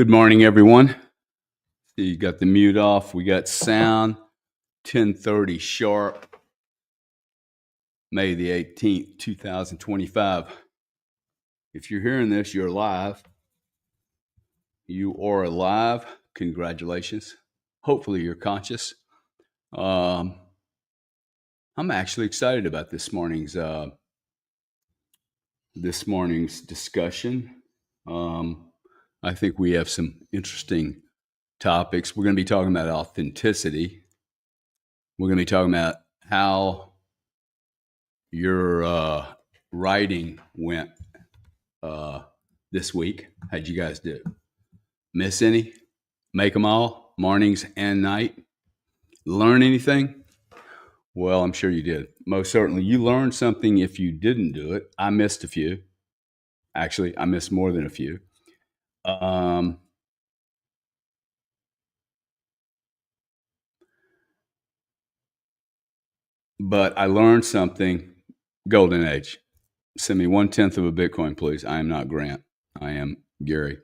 Good morning, everyone. You got the mute off. We got sound. 10:30 sharp, May the 18th, 2025. If you're hearing this, you're live. You are alive. Congratulations. Hopefully, you're conscious. I'm actually excited about this morning's discussion. I think we have some interesting topics. We're going to be talking about authenticity. We're going to be talking about how your writing went this week. How'd you guys do? Miss any? Make them all, mornings and night? Learn anything? Well, I'm sure you did. Most certainly. You learned something if you didn't do it. I missed a few. Actually, I missed more than a few. But I learned something. Golden age. Send me 1/10 of a Bitcoin, please. I am not Grant. I am Gary.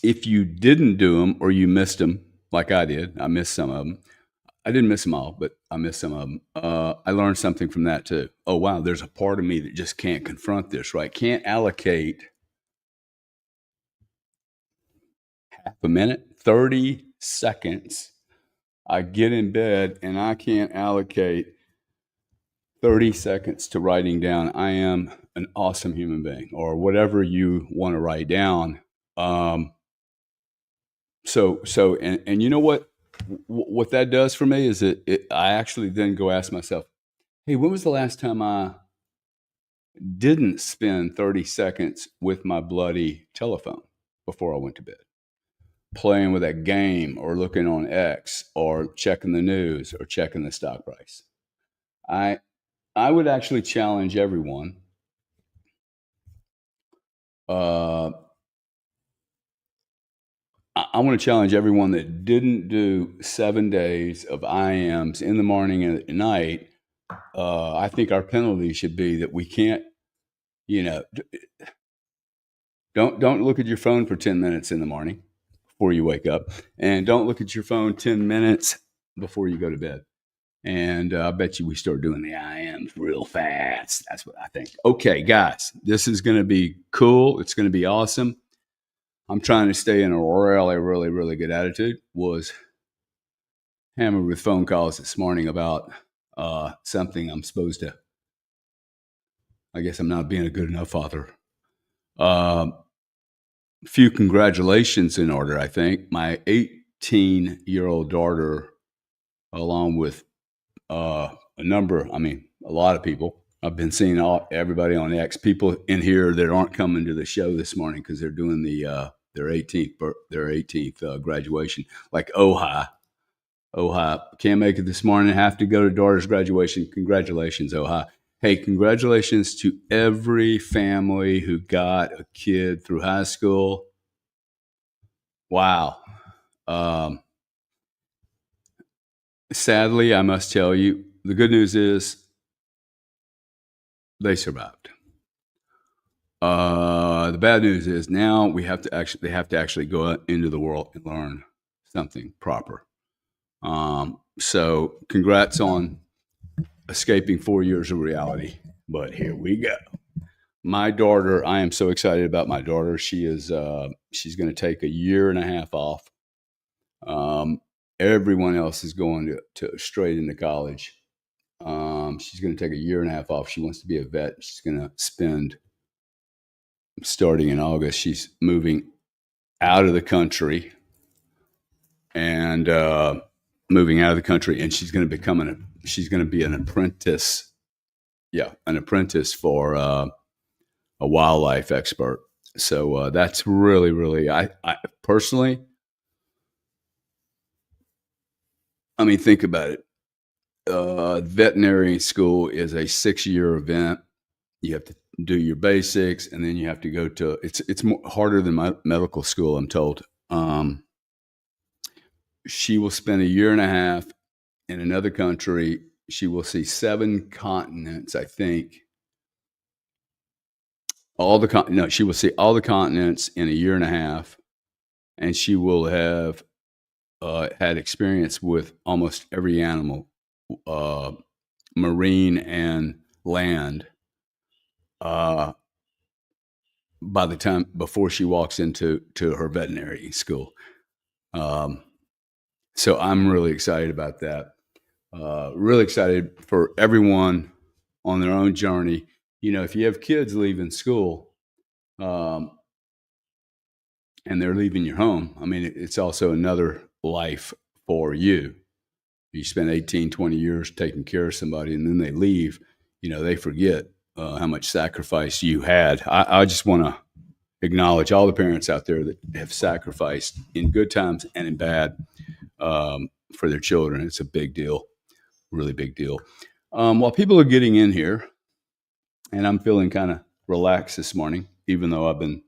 If you didn't do them or you missed them, like I did, I missed some of them. I didn't miss them all, but I missed some of them. I learned something from that too. Oh, wow, there's a part of me that just can't confront this, right? Can't allocate half a minute, 30 seconds. I get in bed and I can't allocate 30 seconds to writing down, I am an awesome human being, or whatever you want to write down. And you know what that does for me is I actually then go ask myself, hey, when was the last time I didn't spend 30 seconds with my bloody telephone before I went to bed, playing with that game or looking on X or checking the news or checking the stock price? I would actually challenge everyone. I want to challenge everyone that didn't do 7 days of IMs in the morning and at night. I think our penalty should be that we can't, don't look at your phone for 10 minutes in the morning before you wake up, and don't look at your phone 10 minutes before you go to bed. And I bet you we start doing the IMs real fast. That's what I think. Okay, guys, this is going to be cool. It's going to be awesome. I'm trying to stay in a really, really, really good attitude. Was hammered with phone calls this morning about something I'm supposed to. I guess I'm not being a good enough father. Few congratulations in order, I think. My 18-year-old daughter, along with a lot of people. I've been seeing everybody on X. People in here that aren't coming to the show this morning because they're doing their 18th graduation. Like Ojai can't make it this morning. Have to go to daughter's graduation. Congratulations, Ojai. Hey, congratulations to every family who got a kid through high school. Wow. Sadly, I must tell you, the good news is they survived. The bad news is now they have to actually go out into the world and learn something proper. So congrats on escaping 4 years of reality. But here we go. My daughter, I am so excited about my daughter. She's going to take a year and a half off. Everyone else is going to straight into college. She's going to take a year and a half off. She wants to be a vet. She's going to spend, starting in August, she's moving out of the country and moving out of the country, and she's going to be an apprentice. Yeah, an apprentice for a wildlife expert. So that's really, really, I personally, think about it. Veterinary school is a 6-year event. You have to do your basics, and then you have to go to, it's more harder than my medical school, I'm told. She will spend a year and a half in another country. She will see 7 continents, I think. No, she will see all the continents in a year and a half, and she will have had experience with almost every animal, uh, marine and land, uh, by the time before she walks into her veterinary school. Um, so I'm really excited about that. Really excited for everyone on their own journey. You know, if you have kids leaving school, um, and they're leaving your home, I mean, it's also another life for you. You spend 18, 20 years taking care of somebody and then they leave, you know, they forget how much sacrifice you had. I just want to acknowledge all the parents out there that have sacrificed in good times and in bad, for their children. It's a big deal, really big deal. While people are getting in here, and I'm feeling kind of relaxed this morning, even though I've been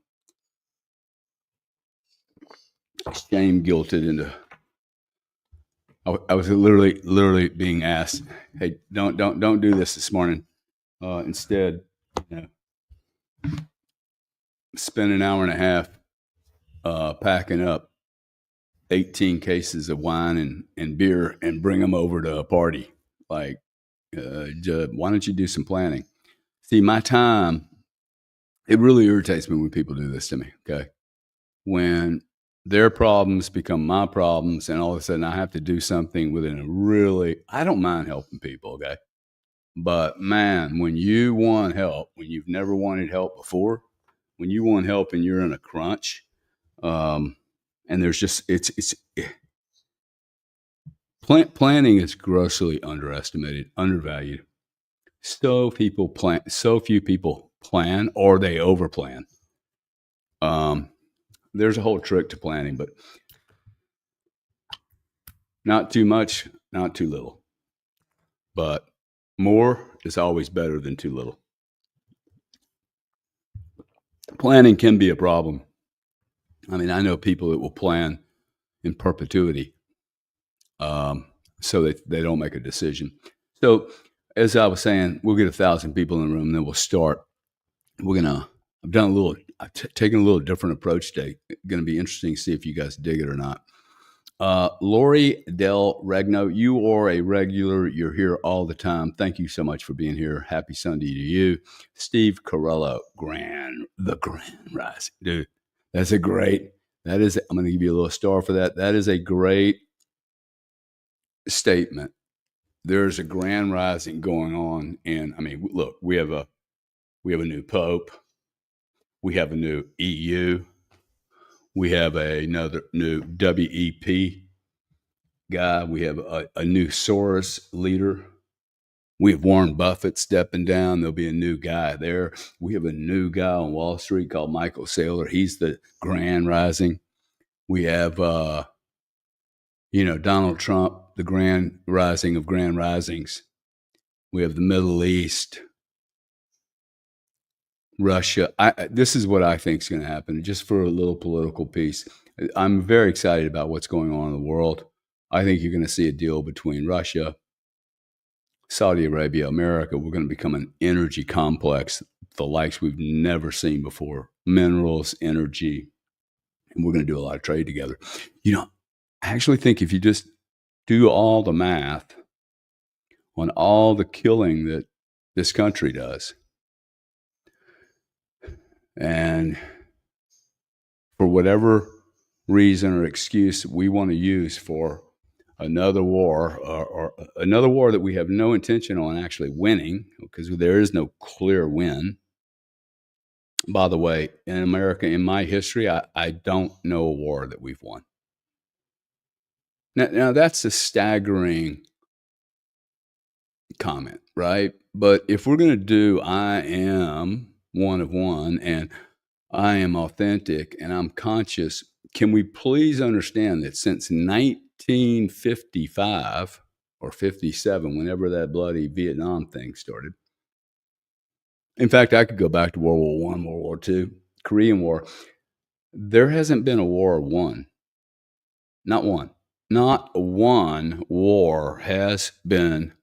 shame guilted into. I was literally being asked, "Hey, don't do this morning. Instead, you know, spend an hour and a half packing up 18 cases of wine and beer and bring them over to a party. Like, why don't you do some planning?" See, my time, it really irritates me when people do this to me. Okay, when their problems become my problems, and all of a sudden I have to do something within a really. I don't mind helping people. Okay. But man, when you want help, when you've never wanted help before, when you want help and you're in a crunch, um, and there's just it's planning is grossly underestimated, undervalued. So few people plan, or they overplan. Um, there's a whole trick to planning, but not too much, not too little. But more is always better than too little. Planning can be a problem. I mean, I know people that will plan in perpetuity, um, so that they don't make a decision. So, as I was saying, we'll get 1,000 people in the room, then we'll start. We're gonna. I've taken a little different approach today. Going to be interesting to see if you guys dig it or not. Lori Del Regno, you are a regular. You're here all the time. Thank you so much for being here. Happy Sunday to you. Steve Corello, the Grand Rising. Dude, that's a great, I'm going to give you a little star for that. That is a great statement. There's a Grand Rising going on. And I mean, look, we have a new Pope. We have a new EU. We have another new WEP guy. We have a new Soros leader. We have Warren Buffett stepping down. There'll be a new guy there. We have a new guy on Wall Street called Michael Saylor. He's the Grand Rising. We have, Donald Trump, the Grand Rising of Grand Risings. We have the Middle East, Russia. This is what I think is going to happen, just for a little political piece. I'm very excited about what's going on in the world. I think you're going to see a deal between Russia, Saudi Arabia, America. We're going to become an energy complex, the likes we've never seen before. Minerals, energy, and we're going to do a lot of trade together. I actually think if you just do all the math on all the killing that this country does, and for whatever reason or excuse we want to use for another war, or another war that we have no intention on actually winning, because there is no clear win. By the way, in America, in my history, I don't know a war that we've won. Now that's a staggering comment, right? But if we're going to do I am one of one, and I am authentic, and I'm conscious, can we please understand that since 1955 or 57, whenever that bloody Vietnam thing started, in fact, I could go back to World War I, World War II, Korean War, there hasn't been a war won. Not one. Not one war has been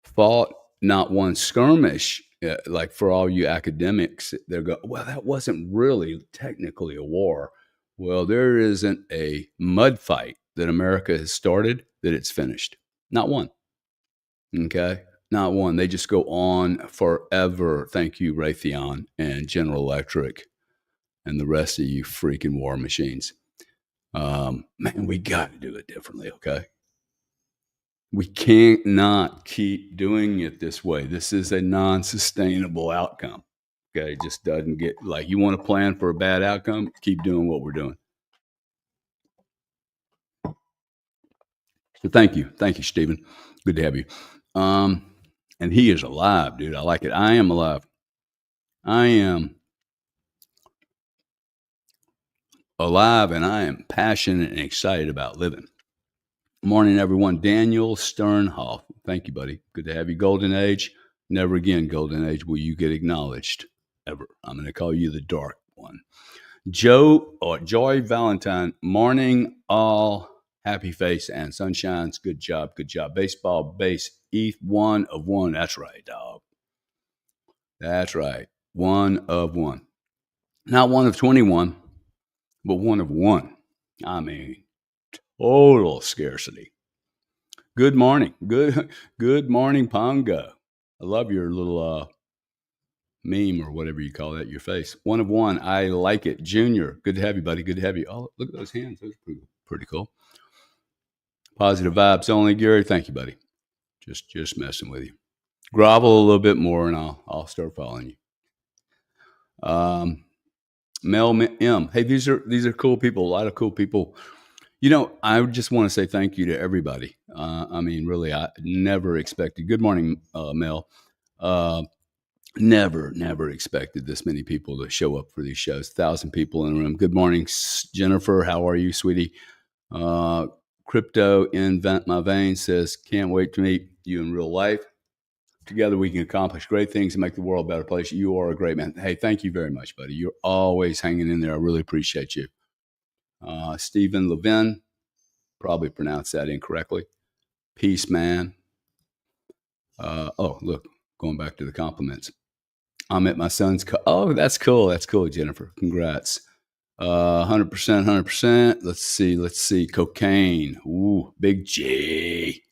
fought, not one skirmish like for all you academics, they're going, well, that wasn't really technically a war. Well, there isn't a mud fight that America has started that it's finished. Not one. Okay. Not one. They just go on forever. Thank you, Raytheon and General Electric and the rest of you freaking war machines. Man, we got to do it differently. Okay. We can't not keep doing it this way. This is a non-sustainable outcome. Okay. It just doesn't get like you want to plan for a bad outcome. Keep doing what we're doing. So thank you. Thank you, Stephen. Good to have you. And he is alive, dude. I like it. I am alive. I am alive and I am passionate and excited about living. Morning, everyone. Daniel Sternhoff. Thank you, buddy. Good to have you. Golden Age. Never again, Golden Age, will you get acknowledged ever. I'm going to call you the dark one. Joy Valentine. Morning, all. Happy face and sunshines. Good job. Good job. Baseball base. ETH 1 of 1. That's right, dog. That's right. 1 of 1. Not 1 of 21, but 1 of 1. I mean, total scarcity. Good morning. Good morning, Pongo. I love your little meme or whatever you call that, your face. 1 of 1. I like it. Junior. Good to have you, buddy. Good to have you. Oh, look at those hands. Those are pretty cool. Positive vibes only, Gary. Thank you, buddy. Just messing with you. Grovel a little bit more and I'll start following you. Mel M. Hey, these are cool people. A lot of cool people. You know, I just want to say thank you to everybody. I mean, really, I never expected. Good morning, Mel. Never expected this many people to show up for these shows. 1,000 people in the room. Good morning, Jennifer. How are you, sweetie? Crypto in my veins says, can't wait to meet you in real life. Together we can accomplish great things and make the world a better place. You are a great man. Hey, thank you very much, buddy. You're always hanging in there. I really appreciate you. Stephen Levin, probably pronounced that incorrectly. Peace, man. Look, going back to the compliments. I'm at my son's. Oh, that's cool. That's cool, Jennifer. Congrats. 100%, 100%. Let's see. Cocaine. Ooh, big G.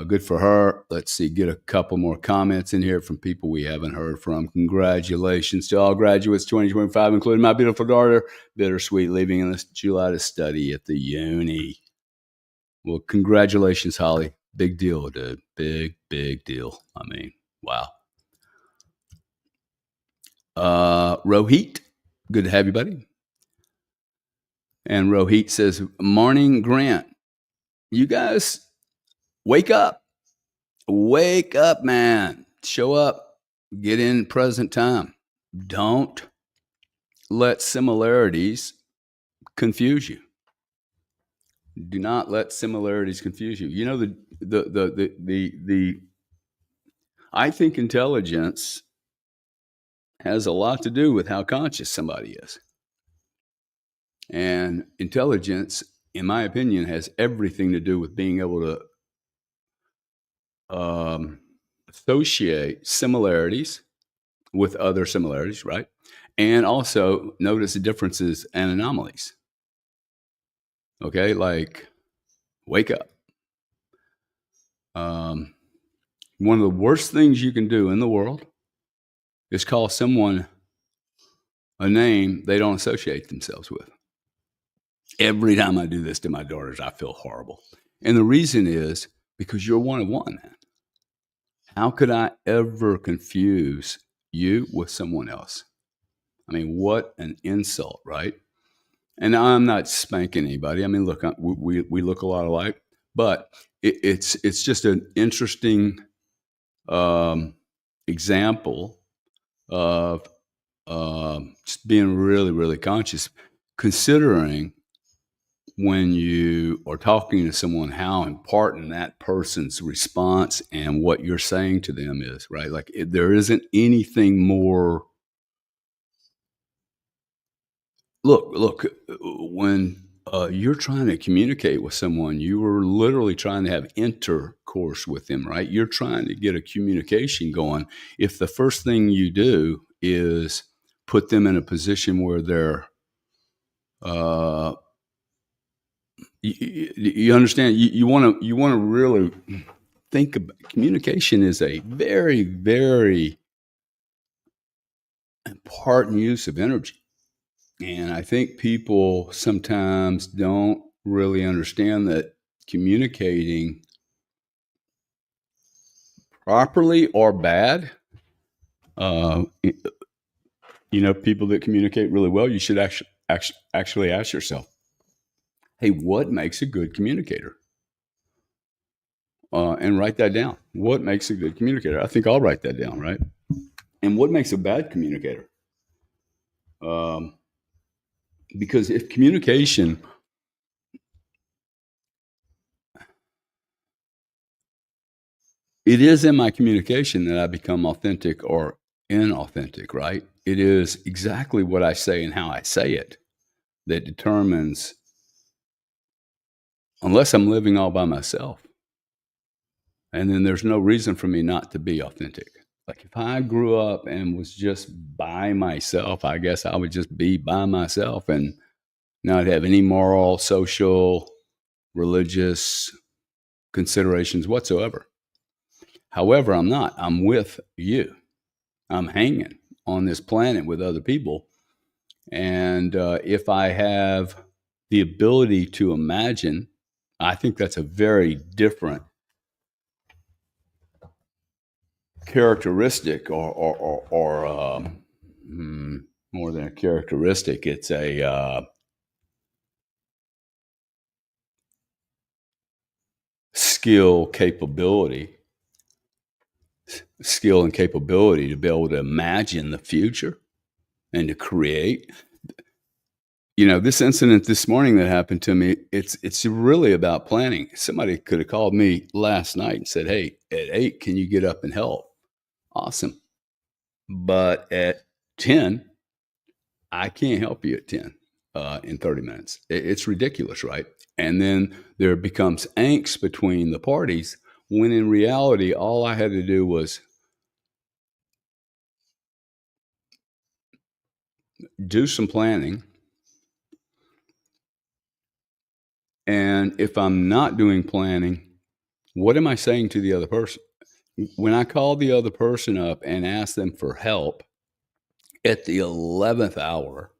Good for her. Let's see. Get a couple more comments in here from people we haven't heard from. Congratulations to all graduates 2025, including my beautiful daughter. Bittersweet, leaving in this July to study at the uni. Well, congratulations, Holly. Big deal, dude. Big deal. I mean, wow. Rohit, good to have you, buddy. And Rohit says, morning, Grant. You guys, wake up. Wake up, man. Show up. Get in present time. Don't let similarities confuse you. Do not let similarities confuse you. You know, the I think intelligence has a lot to do with how conscious somebody is. And intelligence, in my opinion, has everything to do with being able to associate similarities with other similarities, right? And also notice the differences and anomalies. Okay, like wake up. One of the worst things you can do in the world is call someone a name they don't associate themselves with. Every time I do this to my daughters, I feel horrible. And the reason is because you're 1 of 1, man. How could I ever confuse you with someone else? I mean, what an insult, right? And I'm not spanking anybody. I mean, look, we look a lot alike, but it's just an interesting example of just being really conscious, considering when you are talking to someone, how important that person's response and what you're saying to them is, right? Like there isn't anything more. Look, when you're trying to communicate with someone. You were literally trying to have intercourse with them, right? You're trying to get a communication going. If the first thing you do is put them in a position where they're, uh, you understand, you want to really think about communication is a very, very important use of energy. And I think people sometimes don't really understand that communicating properly or bad, uh, people that communicate really well, you should actually ask yourself, hey, what makes a good communicator? And write that down. What makes a good communicator? I think I'll write that down, right? And what makes a bad communicator? Um, because if communication, it is in my communication that I become authentic or inauthentic, right? It is exactly what I say and how I say it that determines, unless I'm living all by myself. And then there's no reason for me not to be authentic. Like if I grew up and was just by myself, I guess I would just be by myself and not have any moral, social, religious considerations whatsoever. However, I'm not. I'm with you. I'm hanging on this planet with other people. And if I have the ability to imagine, I think that's a very different characteristic, more than a characteristic. It's a skill and capability to be able to imagine the future and to create. This incident this morning that happened to me, it's really about planning. Somebody could have called me last night and said, hey, at 8, can you get up and help? Awesome. But at 10, I can't help you at 10 in 30 minutes. It's ridiculous, right? And then there becomes angst between the parties when in reality, all I had to do was do some planning. And if I'm not doing planning, what am I saying to the other person? When I call the other person up and ask them for help at the 11th hour,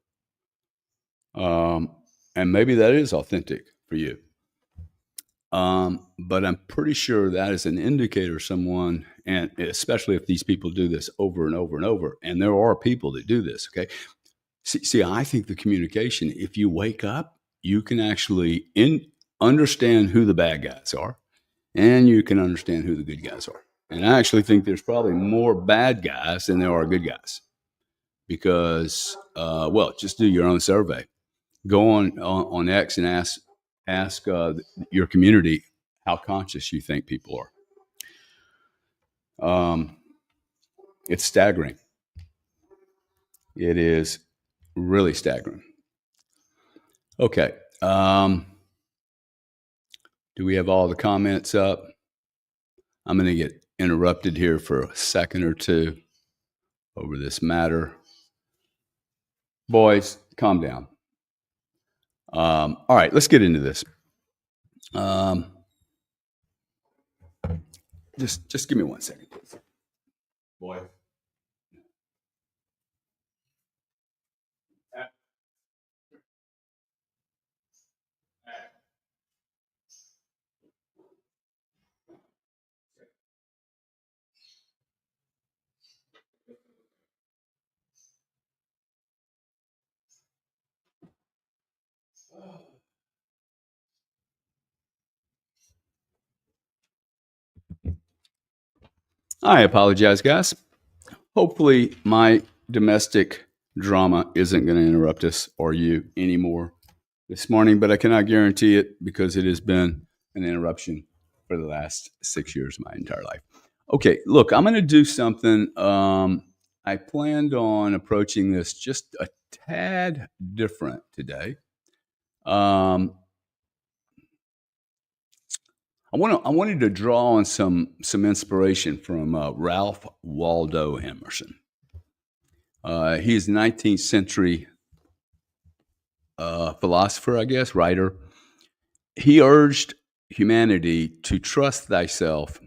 and maybe that is authentic for you, but I'm pretty sure that is an indicator someone, and especially if these people do this over and over and over, and there are people that do this, okay? See, I think the communication, if you wake up, you can actually understand who the bad guys are, and you can understand who the good guys are. And I actually think there's probably more bad guys than there are good guys because, just do your own survey. Go on X and ask your community how conscious you think people are. It's staggering. It is really staggering. Okay. Do we have all the comments up? I'm going to get interrupted here for a second or two over this matter. Boys, calm down. All right, let's get into this. Just give me 1 second, please. Boy. I apologize, guys. Hopefully, my domestic drama isn't going to interrupt us or you anymore this morning, but I cannot guarantee it because it has been an interruption for the last 6 years of my entire life. Okay, look, I'm going to do something. I planned on approaching this just a tad different today. Um, I wanted to draw on some inspiration from Ralph Waldo Emerson. He is a 19th century philosopher, I guess, writer. He urged humanity to trust thyself,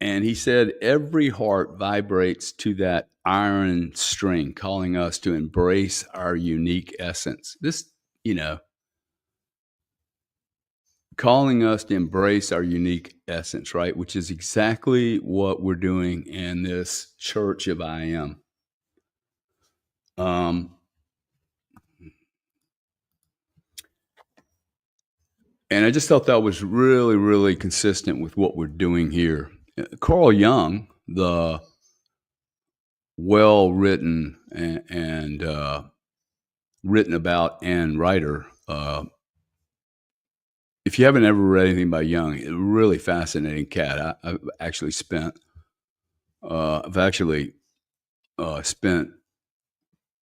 and he said every heart vibrates to that iron string, calling us to embrace our unique essence. This, you know, calling us to embrace our unique essence, right? Which is exactly what we're doing in this church of I Am. Um, and I just thought that was really, really consistent with what we're doing here. Carl Jung, the well written and written about and writer, if you haven't ever read anything by Jung, a really fascinating cat. I've actually spent spent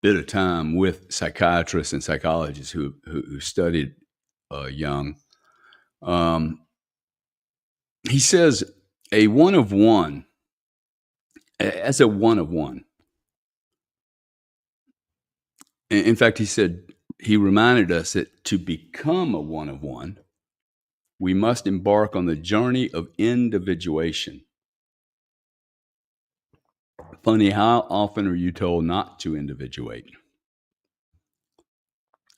bit of time with psychiatrists and psychologists who studied Jung. Um, he says a one of one, as a one of one. In fact, he said he reminded us that to become a one of one, we must embark on the journey of individuation. Funny, how often are you told not to individuate?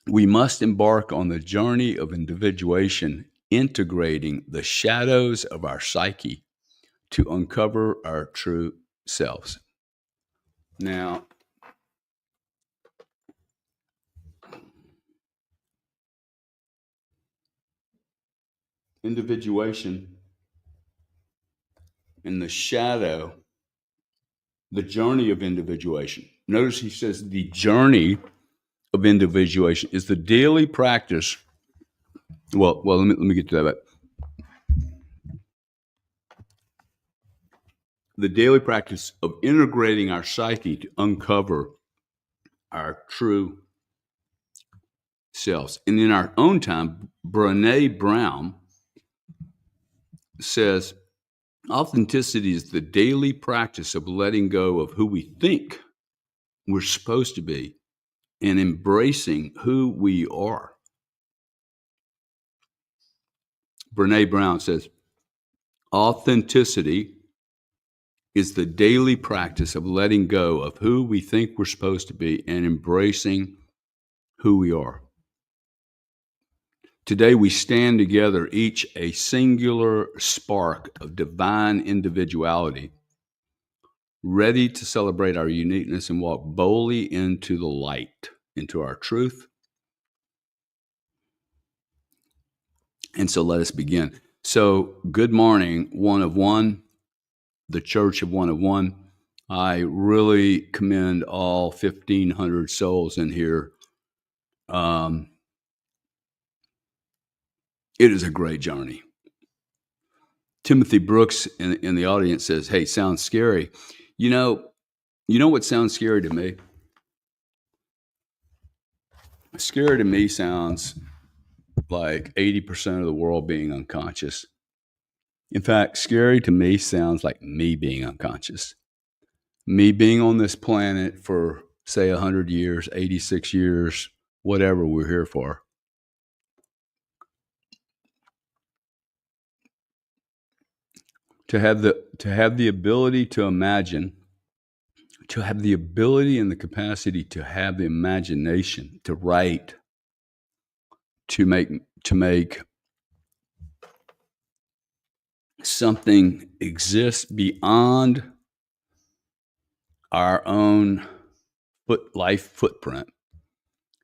We must embark on the journey of individuation, integrating the shadows of our psyche to uncover our true selves. Now, individuation in the shadow, the journey of individuation. Notice he says the journey of individuation is the daily practice. Well, let me get to that. The daily practice of integrating our psyche to uncover our true selves. And in our own time, Brené Brown says authenticity is the daily practice of letting go of who we think we're supposed to be and embracing who we are. Brené Brown says authenticity is the daily practice of letting go of who we think we're supposed to be and embracing who we are. Today we stand together, each a singular spark of divine individuality, ready to celebrate our uniqueness and walk boldly into the light, into our truth. And so let us begin. So, good morning, one of one, the Church of One of One. I really commend all 1,500 souls in here. It is a great journey. Timothy Brooks in the audience says, "Hey, sounds scary." You know what sounds scary to me? Scary to me sounds like 80% of the world being unconscious. In fact, scary to me sounds like me being unconscious. Me being on this planet for, say, 100 years, 86 years, whatever we're here for. To have the ability to imagine, to have the ability and the capacity to have the imagination, to write, to make something exist beyond our own life footprint,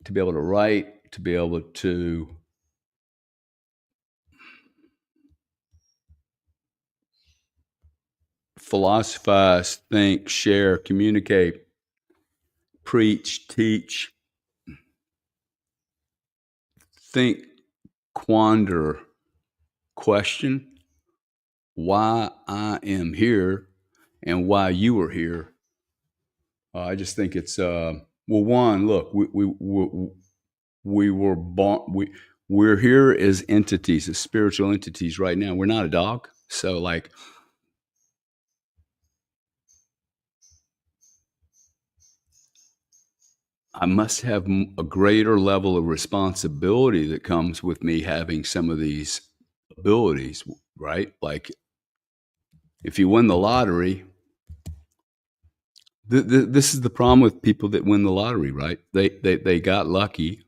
to be able to write, to be able to philosophize, think, share, communicate, preach, teach, think, quander, question why I am here and why you are here. I just think it's well. One, look, we were born. We're here as entities, as spiritual entities right now. We're not a dog. So, like, I must have a greater level of responsibility that comes with me having some of these abilities, right? Like, if you win the lottery, this is the problem with people that win the lottery, right? They got lucky,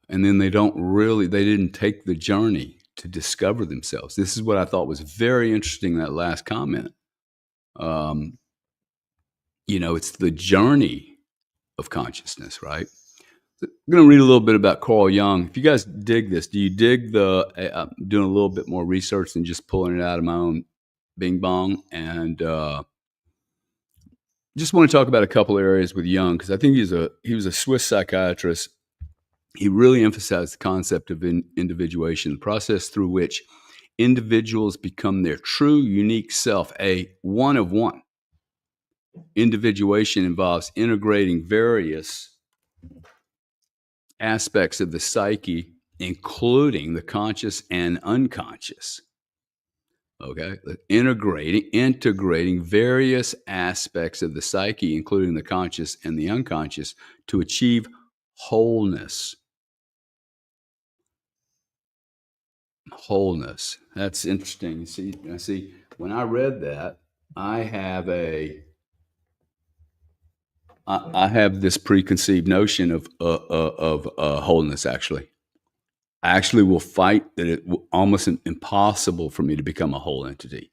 and then they didn't take the journey to discover themselves. This is what I thought was very interesting, that last comment. Um, it's the journey of consciousness, right? I'm going to read a little bit about Carl Jung. If you guys dig this, do you dig doing a little bit more research than just pulling it out of my own bing bong? And just want to talk about a couple areas with Jung, because I think he was a Swiss psychiatrist. He really emphasized the concept of individuation, the process through which individuals become their true, unique self, a one of one. Individuation involves integrating various aspects of the psyche, including the conscious and unconscious. Okay, integrating various aspects of the psyche, including the conscious and the unconscious, to achieve wholeness. Wholeness. That's interesting. See, when I read that, I have this preconceived notion of wholeness. Actually, I actually will fight that it almost impossible for me to become a whole entity.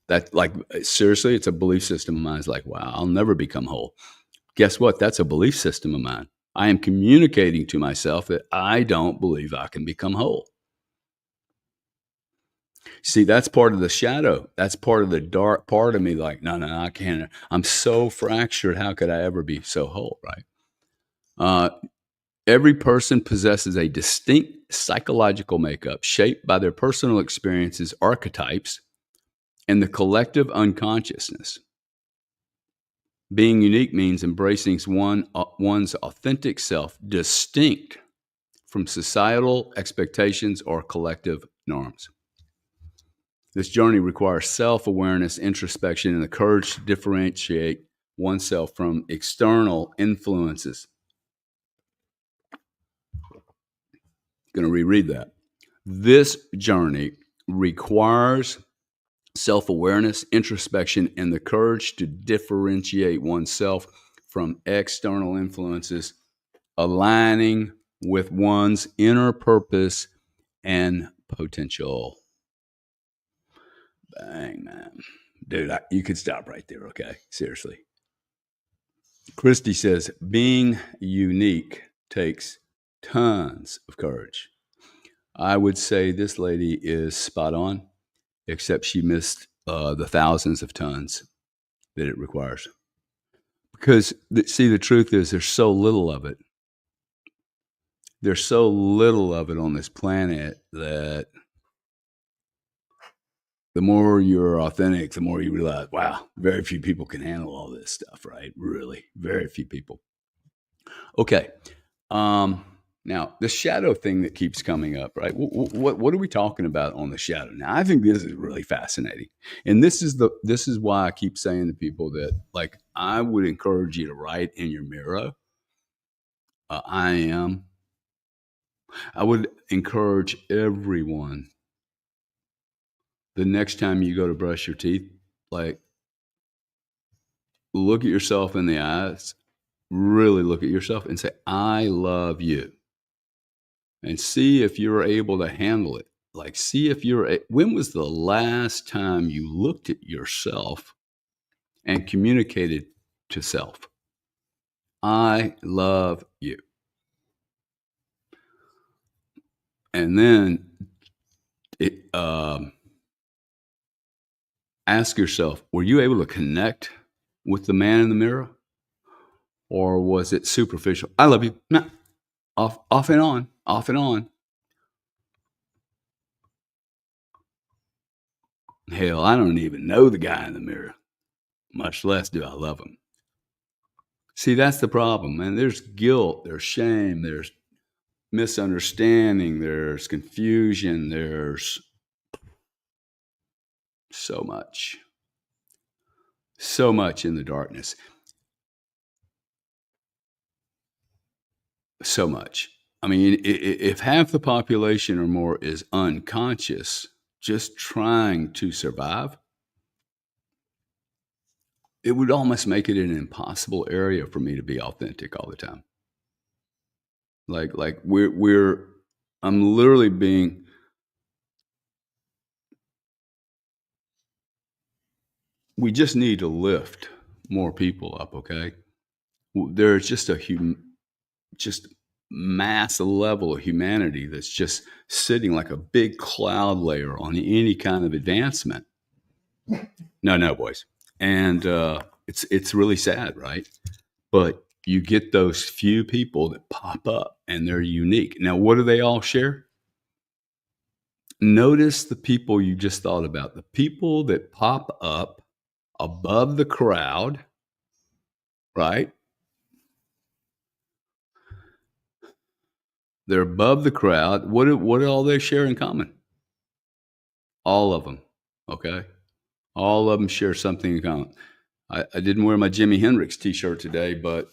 That, like, seriously, it's a belief system of mine. It's like, wow, I'll never become whole. Guess what? That's a belief system of mine. I am communicating to myself that I don't believe I can become whole. See, that's part of the shadow. That's part of the dark part of me. Like, no, I can't. I'm so fractured. How could I ever be so whole, right? Every person possesses a distinct psychological makeup shaped by their personal experiences, archetypes, and the collective unconsciousness. Being unique means embracing one's authentic self, distinct from societal expectations or collective norms. This journey requires self-awareness, introspection, and the courage to differentiate oneself from external influences. Going to reread that. This journey requires self-awareness, introspection, and the courage to differentiate oneself from external influences, aligning with one's inner purpose and potential. Bang, man. Dude, you could stop right there, okay? Seriously. Christie says, being unique takes tons of courage. I would say this lady is spot on, except she missed the thousands of tons that it requires. Because, see, the truth is there's so little of it. There's so little of it on this planet that the more you're authentic, the more you realize, wow, very few people can handle all this stuff, right? Really, very few people. Okay. Now, the shadow thing that keeps coming up, right? What are we talking about on the shadow? Now, I think this is really fascinating, and this is why I keep saying to people that, like, I would encourage you to write in your mirror, "I am." I would encourage everyone the next time you go to brush your teeth, like, look at yourself in the eyes, really look at yourself and say, "I love you." And see if you're able to handle it. Like, see if when was the last time you looked at yourself and communicated to self, "I love you"? And then ask yourself, were you able to connect with the man in the mirror? Or was it superficial? "I love you." Nah, off and on, off and on. Hell, I don't even know the guy in the mirror, much less do I love him. See, that's the problem. And there's guilt, there's shame, there's misunderstanding, there's confusion, there's so much, so much in the darkness, so much. I mean, if half the population or more is unconscious, just trying to survive, it would almost make it an impossible area for me to be authentic all the time. Like I'm literally being, we just need to lift more people up, okay? There's just just mass level of humanity that's just sitting like a big cloud layer on any kind of advancement. No, boys. And it's really sad, right? But you get those few people that pop up and they're unique. Now, what do they all share? Notice the people you just thought about, the people that pop up above the crowd, right? They're above the crowd. What do all they share in common? All of them, okay? All of them share something in common. I didn't wear my Jimi Hendrix T-shirt today, but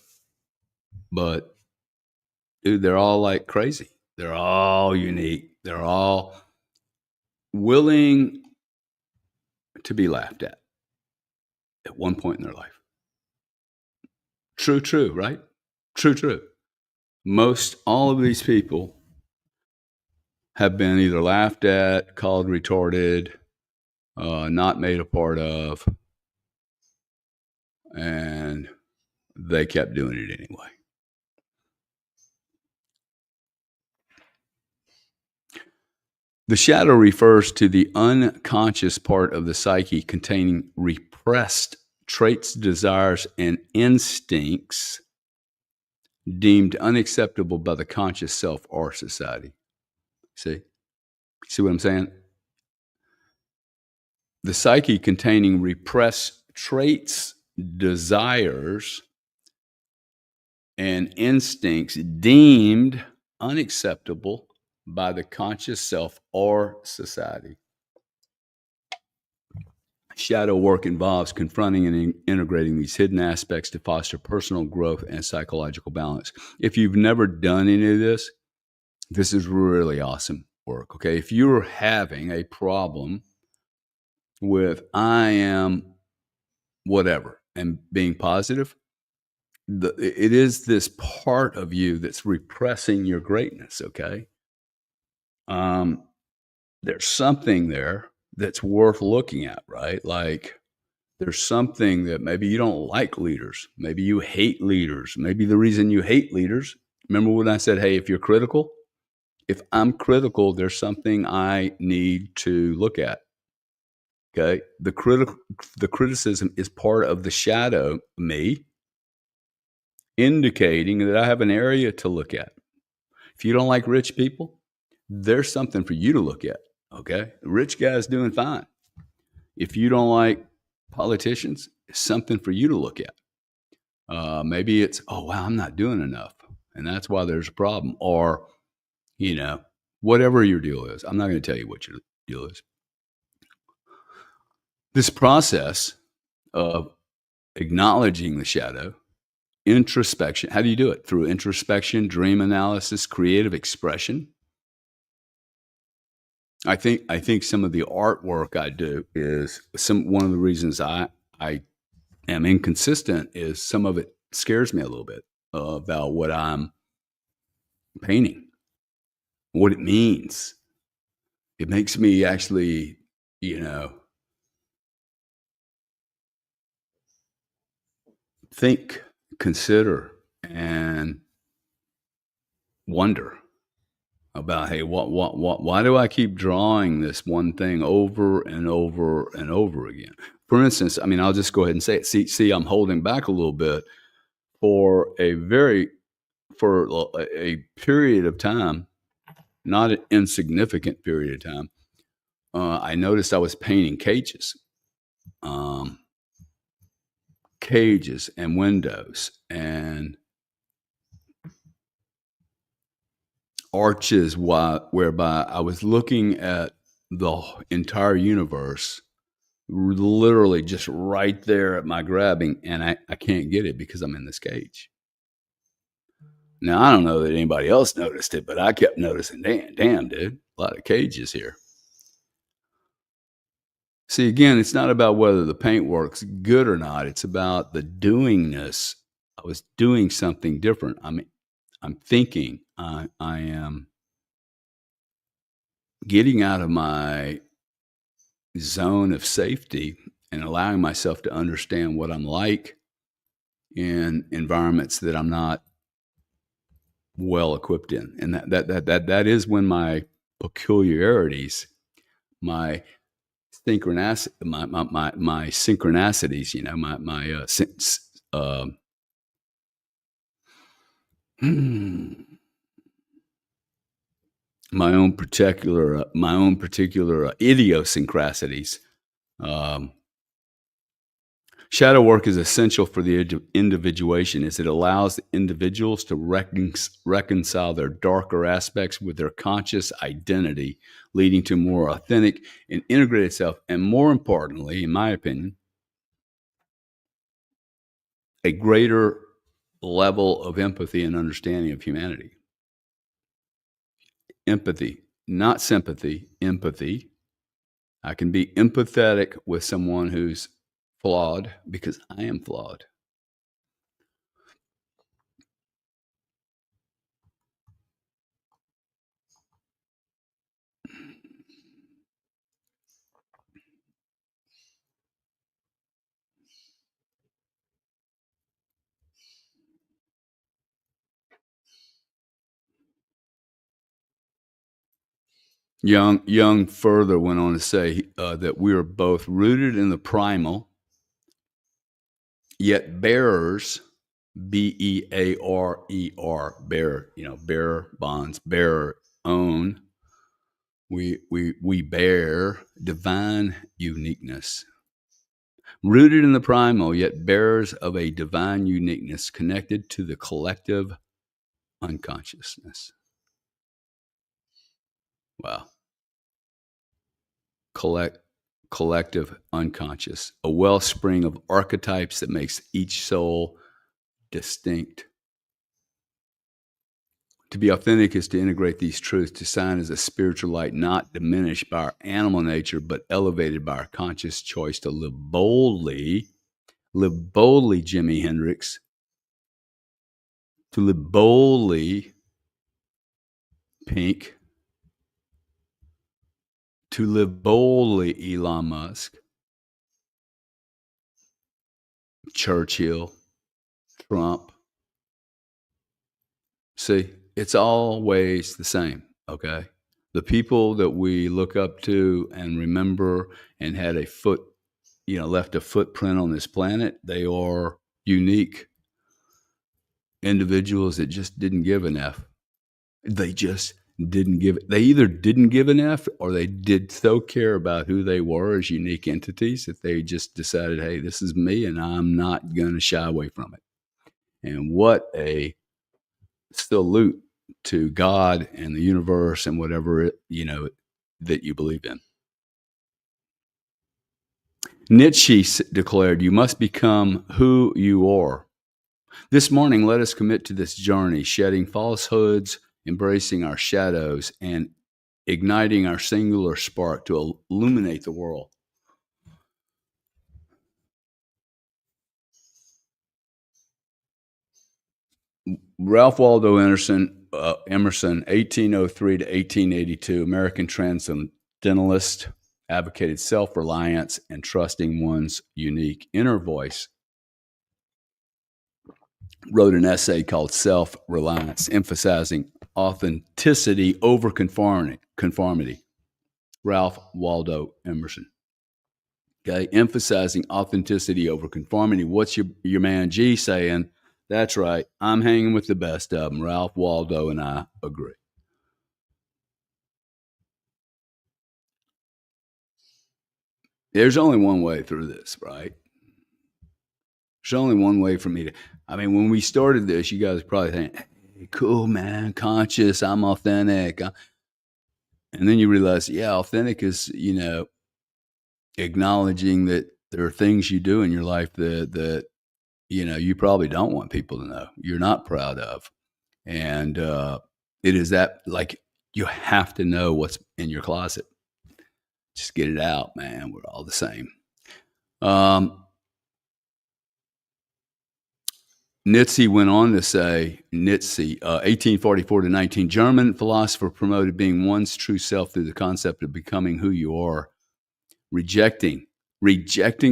dude, they're all like crazy. They're all unique. They're all willing to be laughed at one point in their life. True, right? True. Most all of these people have been either laughed at, called retarded, not made a part of, and they kept doing it anyway. The shadow refers to the unconscious part of the psyche containing repressed traits, desires, and instincts deemed unacceptable by the conscious self or society. See what I'm saying? The psyche containing repressed traits, desires, and instincts deemed unacceptable by the conscious self or society. Shadow work involves confronting and integrating these hidden aspects to foster personal growth and psychological balance. If you've never done any of this, this is really awesome work. Okay. If you're having a problem with I am whatever and being positive, it is this part of you that's repressing your greatness. Okay. There's something there that's worth looking at, right? Like, there's something that maybe you don't like leaders. Maybe you hate leaders. Maybe the reason you hate leaders, remember when I said, hey, if you're critical, if I'm critical, there's something I need to look at. Okay. The criticism is part of the shadow me, indicating that I have an area to look at. If you don't like rich people, there's something for you to look at. Okay. The rich guy's doing fine. If you don't like politicians, it's something for you to look at. Maybe it's, oh, wow, I'm not doing enough. And that's why there's a problem. Or, whatever your deal is. I'm not going to tell you what your deal is. This process of acknowledging the shadow, introspection. How do you do it? Through introspection, dream analysis, creative expression. I think some of the artwork I do is one of the reasons I am inconsistent is some of it scares me a little bit about what I'm painting, what it means. It makes me actually, think, consider, and wonder about, hey, why do I keep drawing this one thing over and over and over again? For instance, I mean, I'll just go ahead and say it. See, I'm holding back a little bit for a period of time, not an insignificant period of time. I noticed I was painting cages. cages and windows and arches whereby I was looking at the entire universe literally just right there at my grabbing, and I can't get it because I'm in this cage. Now, I don't know that anybody else noticed it, but I kept noticing, damn, dude, a lot of cages here. See, again, it's not about whether the paint works good or not. It's about the doingness. I was doing something different. I'm thinking. I am getting out of my zone of safety and allowing myself to understand what I'm like in environments that I'm not well equipped in. And that is when my peculiarities, my my synchronicities, my own particular idiosyncrasies. Um, Shadow work is essential for the individuation as it allows individuals to reconcile their darker aspects with their conscious identity, leading to more authentic and integrated self, and more importantly, in my opinion, a greater level of empathy and understanding of humanity. Empathy, not sympathy, empathy. I can be empathetic with someone who's flawed because I am flawed. Young further went on to say that we are both rooted in the primal, yet bearers, Bearer, bearer, bearer bonds, bearer, own. We bear divine uniqueness. Rooted in the primal, yet bearers of a divine uniqueness connected to the collective unconsciousness. Wow. Collective unconscious, a wellspring of archetypes that makes each soul distinct. To be authentic is to integrate these truths, to shine as a spiritual light, not diminished by our animal nature, but elevated by our conscious choice to live boldly, Jimi Hendrix, to live boldly, Pink, to live boldly, Elon Musk, Churchill, Trump. See, it's always the same, okay? The people that we look up to and remember and had left a footprint on this planet, they are unique individuals that just didn't give an F. They just didn't give, they either didn't give an F or they did so care about who they were as unique entities that they just decided, hey, this is me and I'm not going to shy away from it. And what a salute to God and the universe and whatever that you believe in. Nietzsche declared, "You must become who you are." This morning, let us commit to this journey, shedding falsehoods, embracing our shadows, and igniting our singular spark to illuminate the world. Ralph Waldo Emerson, 1803 to 1882, American transcendentalist, advocated self-reliance and trusting one's unique inner voice. Wrote an essay called Self-Reliance, emphasizing authenticity over conformity. Ralph Waldo Emerson. Okay, emphasizing authenticity over conformity. What's your man G saying? That's right. I'm hanging with the best of them. Ralph Waldo and I agree. There's only one way through this, right? There's only one way for me to. I mean, when we started this, you guys probably think, "Hey, cool, man, conscious. I'm authentic," and then you realize, yeah, authentic is acknowledging that there are things you do in your life that you probably don't want people to know. You're not proud of, and it is that like you have to know what's in your closet. Just get it out, man. We're all the same. Nietzsche went on to say, 1844 to 19, German philosopher promoted being one's true self through the concept of becoming who you are, rejecting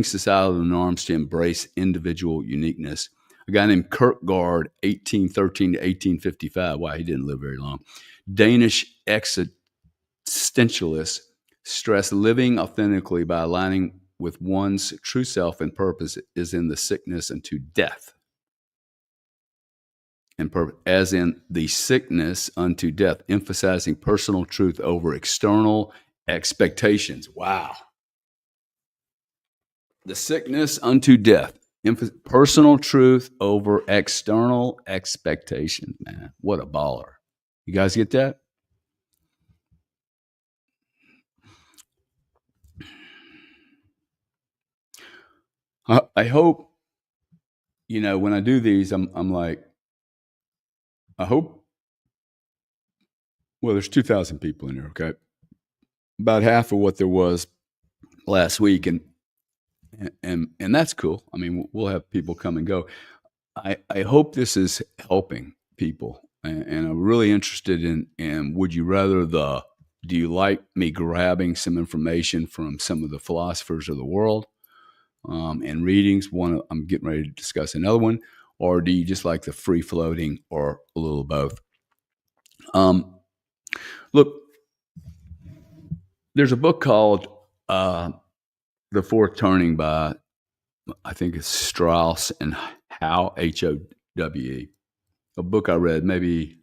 societal norms to embrace individual uniqueness. A guy named Kierkegaard, 1813 to 1855. Wow, he didn't live very long. Danish existentialists stress living authentically by aligning with one's true self and purpose is in the sickness unto death. And as in the sickness unto death, emphasizing personal truth over external expectations. Wow. The sickness unto death, personal truth over external expectations, man. What a baller. You guys get that? I hope, when I do these, I'm like, I hope, well, there's 2,000 people in here, okay? About half of what there was last week. And that's cool. I mean, we'll have people come and go. I hope this is helping people, and I'm really interested in would you rather do you like me grabbing some information from some of the philosophers of the world and readings? I'm getting ready to discuss another one, or do you just like the free floating, or a little of both? Look, there's a book called The Fourth Turning by, I think it's Strauss and Howe, Howe. A book I read maybe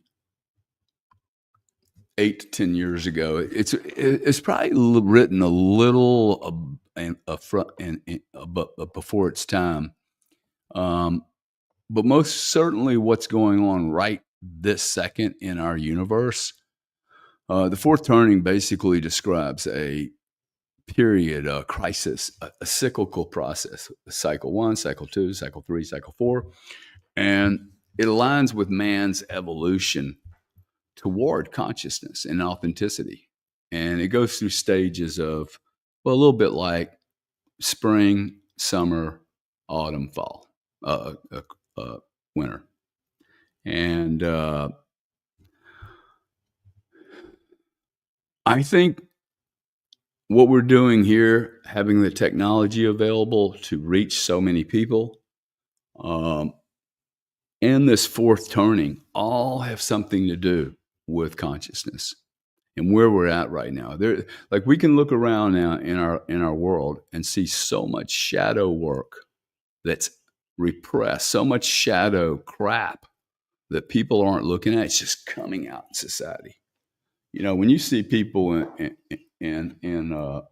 8 to 10 years ago. It's probably written a little before its time, but most certainly what's going on right this second in our universe. The Fourth Turning basically describes a period, a crisis, a cyclical process, cycle 1, cycle 2, cycle 3, cycle 4. And it aligns with man's evolution toward consciousness and authenticity. And it goes through stages of, well, a little bit like spring, summer, autumn, fall, winter. And I think what we're doing here, having the technology available to reach so many people, and this fourth turning, all have something to do with consciousness and where we're at right now. Like we can look around now in our world and see so much shadow work that's repressed, so much shadow crap that people aren't looking at. It's just coming out in society. When you see people in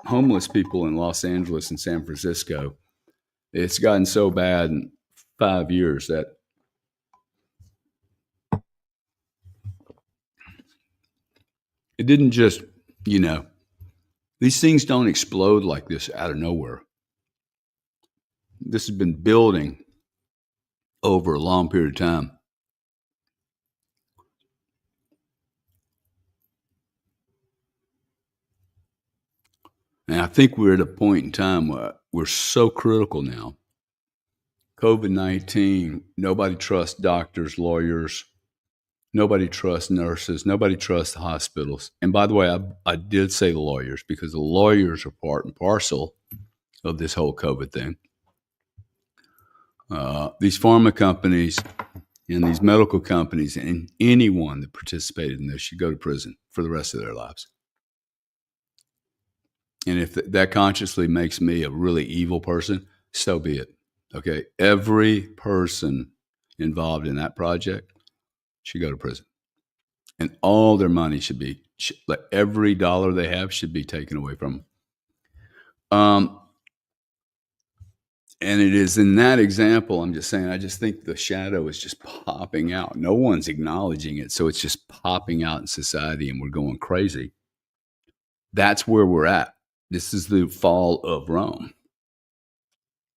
homeless people in Los Angeles and San Francisco, it's gotten so bad in 5 years that it didn't just, these things don't explode like this out of nowhere. This has been building over a long period of time. And I think we're at a point in time where we're so critical now. COVID-19, nobody trusts doctors, lawyers. Nobody trusts nurses. Nobody trusts the hospitals. And by the way, I did say the lawyers because the lawyers are part and parcel of this whole COVID thing. These pharma companies and these medical companies and anyone that participated in this should go to prison for the rest of their lives. And if that consciously makes me a really evil person, so be it. Okay. Every person involved in that project should go to prison. And all their money should be, like every dollar they have should be taken away from them. And it is in that example, I'm just saying, I just think the shadow is just popping out. No one's acknowledging it. So it's just popping out in society and we're going crazy. That's where we're at. This is the fall of Rome.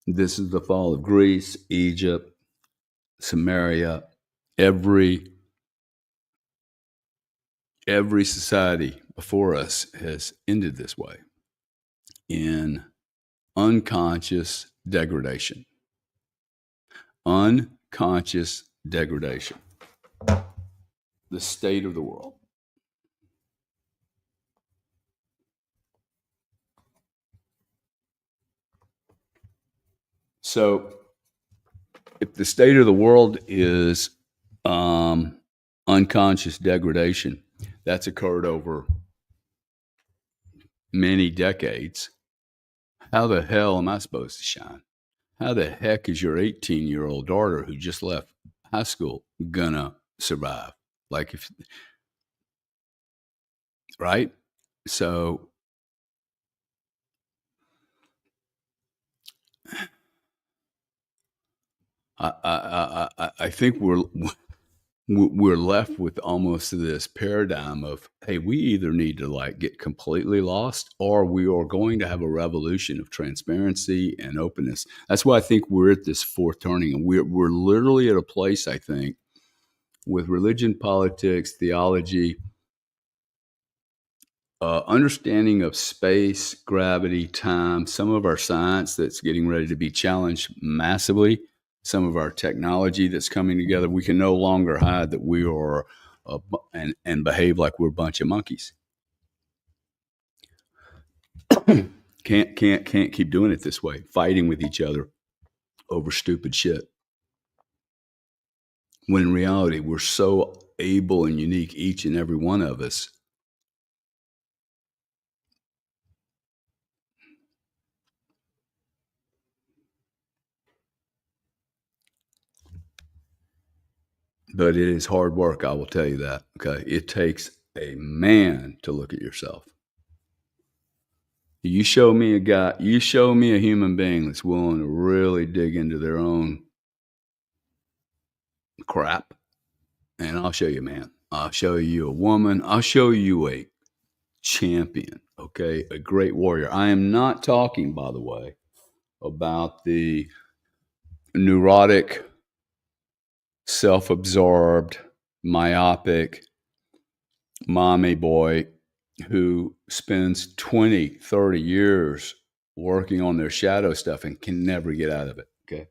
This is the fall of Greece, Egypt, Samaria. Every society before us has ended this way in unconscious degradation. Unconscious degradation. The state of the world. So, if the state of the world is unconscious degradation, that's occurred over many decades. How the hell am I supposed to shine? How the heck is your 18-year-old daughter who just left high school gonna survive? Like, if, right? So, I think we're left with almost this paradigm of, hey, we either need to like get completely lost or we are going to have a revolution of transparency and openness. That's why I think we're at this fourth turning, and we're literally at a place, I think, with religion, politics, theology, understanding of space, gravity, time, some of our science that's getting ready to be challenged massively, some of our technology that's coming together. We can no longer hide that we are and behave like we're a bunch of monkeys. Can't keep doing it this way, fighting with each other over stupid shit. When in reality, we're so able and unique, each and every one of us. But it is hard work, I will tell you that. Okay. It takes a man to look at yourself. You show me a guy, you show me a human being that's willing to really dig into their own crap, and I'll show you, man. I'll show you a woman. I'll show you a champion, okay? A great warrior. I am not talking, by the way, about the neurotic, self absorbed, myopic mommy boy who spends 20, 30 years working on their shadow stuff and can never get out of it, okay?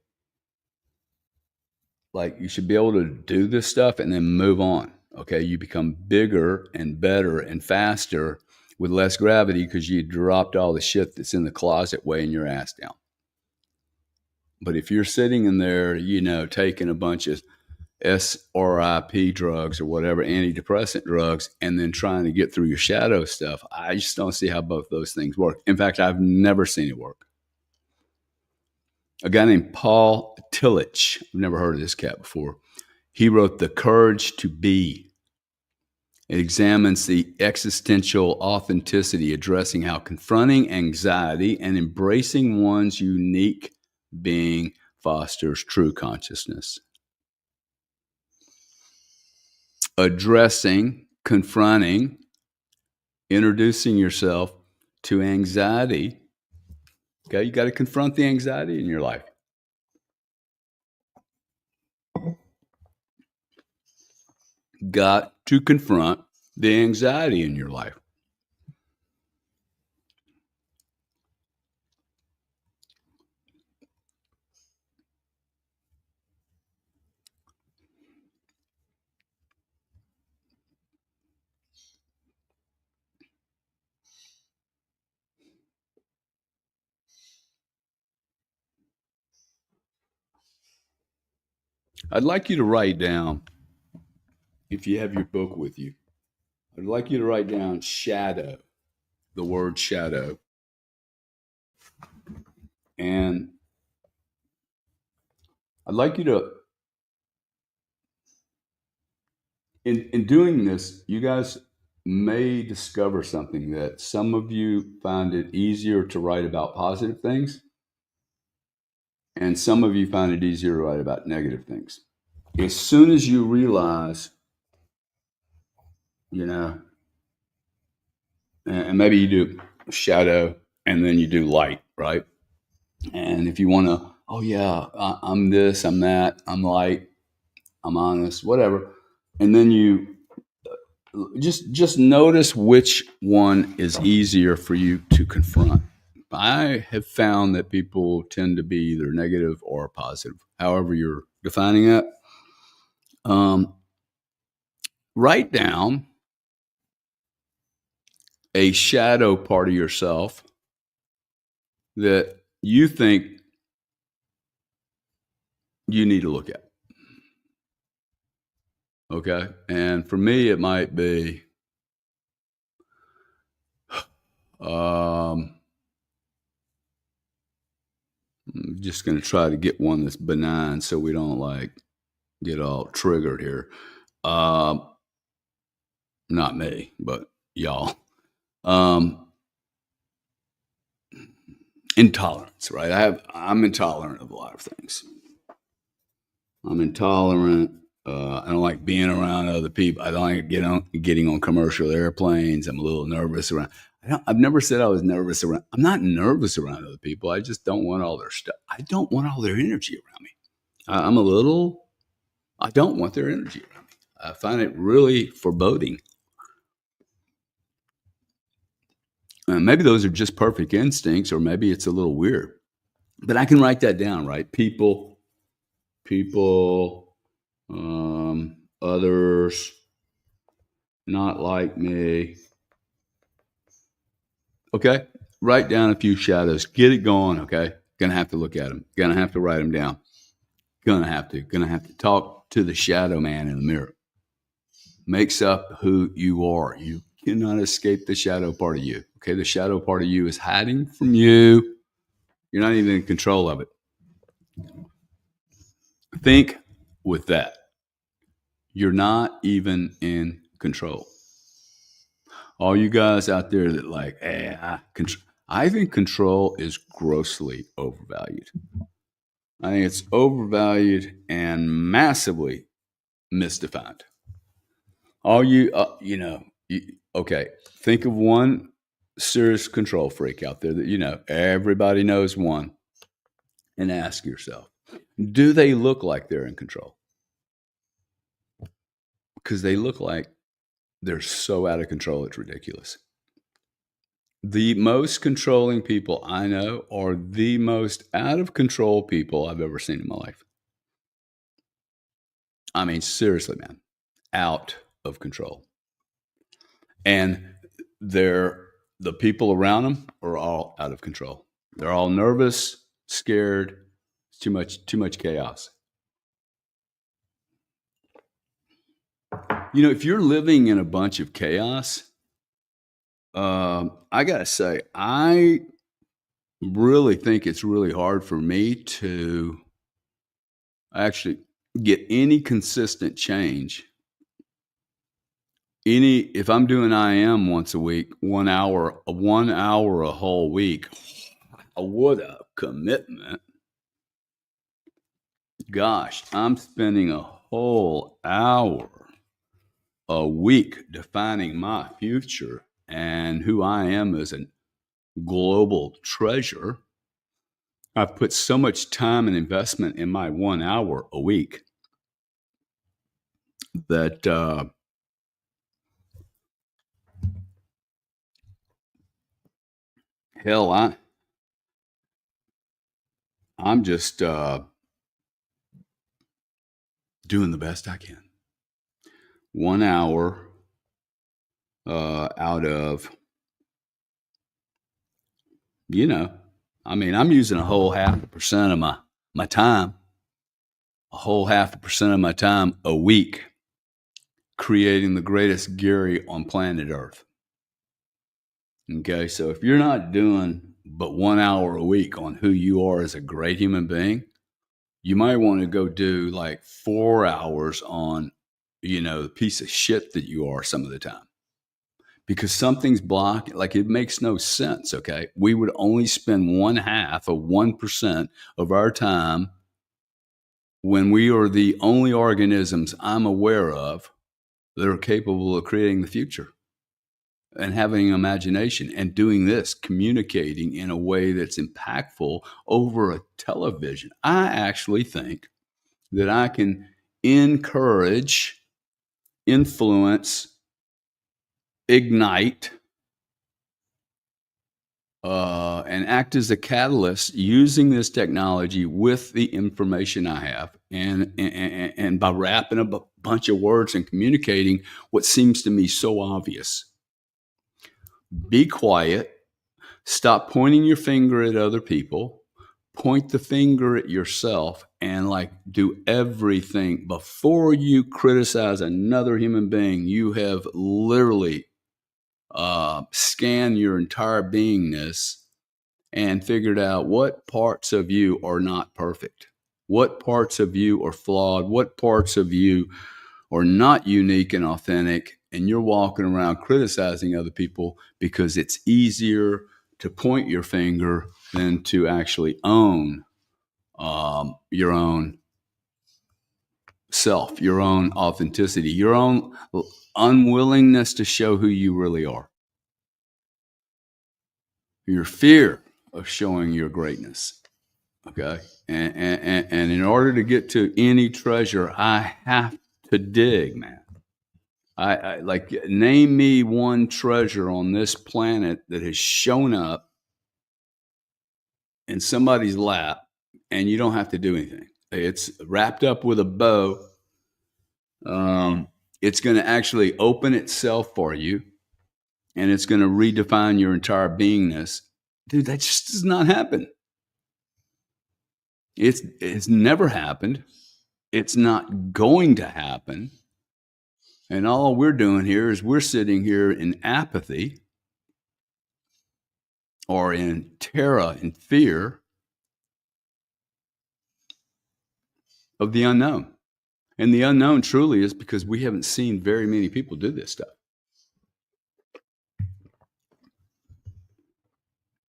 Like, you should be able to do this stuff and then move on, okay? You become bigger and better and faster with less gravity because you dropped all the shit that's in the closet weighing your ass down. But if you're sitting in there, taking a bunch of SRIP drugs or whatever, antidepressant drugs, and then trying to get through your shadow stuff, I just don't see how both those things work. In fact, I've never seen it work. A guy named Paul Tillich, I've never heard of this cat before. He wrote The Courage to Be. It examines the existential authenticity, addressing how confronting anxiety and embracing one's unique being fosters true consciousness. Addressing, confronting, introducing yourself to anxiety. Okay, you got to confront the anxiety in your life. Got to confront the anxiety in your life. I'd like you to write down, if you have your book with you, I'd like you to write down shadow, the word shadow. And I'd like you to, in doing this, you guys may discover something, that some of you find it easier to write about positive things. And some of you find it easier to write about negative things. As soon as you realize, you know, and maybe you do shadow and then you do light, right? And if you want to, oh yeah, I'm this, I'm that, I'm light, I'm honest, whatever, and then you just notice which one is easier for you to confront. I have found that people tend to be either negative or positive, however you're defining it. Um, write down a shadow part of yourself that you think you need to look at. Okay. And for me, it might be I'm just going to try to get one that's benign so we don't like get all triggered here. Not me, but y'all. Intolerance, right? I'm intolerant of a lot of things. I'm intolerant. I don't like being around other people. I don't like getting on commercial airplanes. I'm a little nervous around. I've never said I was nervous around. I'm not nervous around other people. I just don't want all their stuff. I don't want all their energy around me. I don't want their energy around me. I find it really foreboding. Maybe those are just perfect instincts, or maybe it's a little weird. But I can write that down, right? People, others, not like me. Okay, write down a few shadows. Get it going. Okay, gonna have to look at them. Gonna have to write them down. Gonna have to talk to the shadow man in the mirror. Makes up who you are. You cannot escape the shadow part of you. Okay, the shadow part of you is hiding from you. You're not even in control of it. Think with that. You're not even in control. All you guys out there that like, I think control is grossly overvalued. I think it's overvalued and massively misdefined. All you, okay, think of one serious control freak out there that everybody knows one, and ask yourself, do they look like they're in control? Because they look like they're so out of control, it's ridiculous. The most controlling people I know are the most out of control people I've ever seen in my life. I mean, seriously, man, out of control. And the people around them are all out of control. They're all nervous, scared. It's too much chaos. If you're living in a bunch of chaos, I gotta say, I really think it's really hard for me to actually get any consistent change. If I'm doing IM once a week, 1 hour a whole week, what a commitment. Gosh, I'm spending a whole hour a week defining my future and who I am as a global treasure. I've put so much time and investment in my 1 hour a week that hell, I'm just doing the best I can. 1 hour out of, I'm using a whole 0.5% of my time, a whole 0.5% of my time a week, creating the greatest Gary on planet Earth. Okay, so if you're not doing but 1 hour a week on who you are as a great human being, you might want to go do like 4 hours on, the piece of shit that you are some of the time. because something's blocking. Like, it makes no sense. Okay. We would only spend 1/2 of 1% of our time when we are the only organisms I'm aware of that are capable of creating the future and having imagination and doing this, communicating in a way that's impactful over a television. I actually think that I can encourage, influence, ignite, and act as a catalyst using this technology with the information I have, and by wrapping a bunch of words and communicating what seems to me so obvious. Be quiet. Stop pointing your finger at other people. Point the finger at yourself, and like, do everything before you criticize another human being. You have literally scanned your entire beingness and figured out what parts of you are not perfect, what parts of you are flawed, what parts of you are not unique and authentic, and you're walking around criticizing other people because it's easier to point your finger than to actually own your own self, your own authenticity, your own unwillingness to show who you really are, your fear of showing your greatness. Okay. And in order to get to any treasure, I have to dig, man. I like, name me one treasure on this planet that has shown up in somebody's lap and you don't have to do anything. It's wrapped up with a bow. It's going to actually open itself for you, and it's going to redefine your entire beingness. Dude, that just does not happen. It's never happened. It's not going to happen. And all we're doing here is we're sitting here in apathy or in terror and fear of the unknown. And the unknown truly is because we haven't seen very many people do this stuff.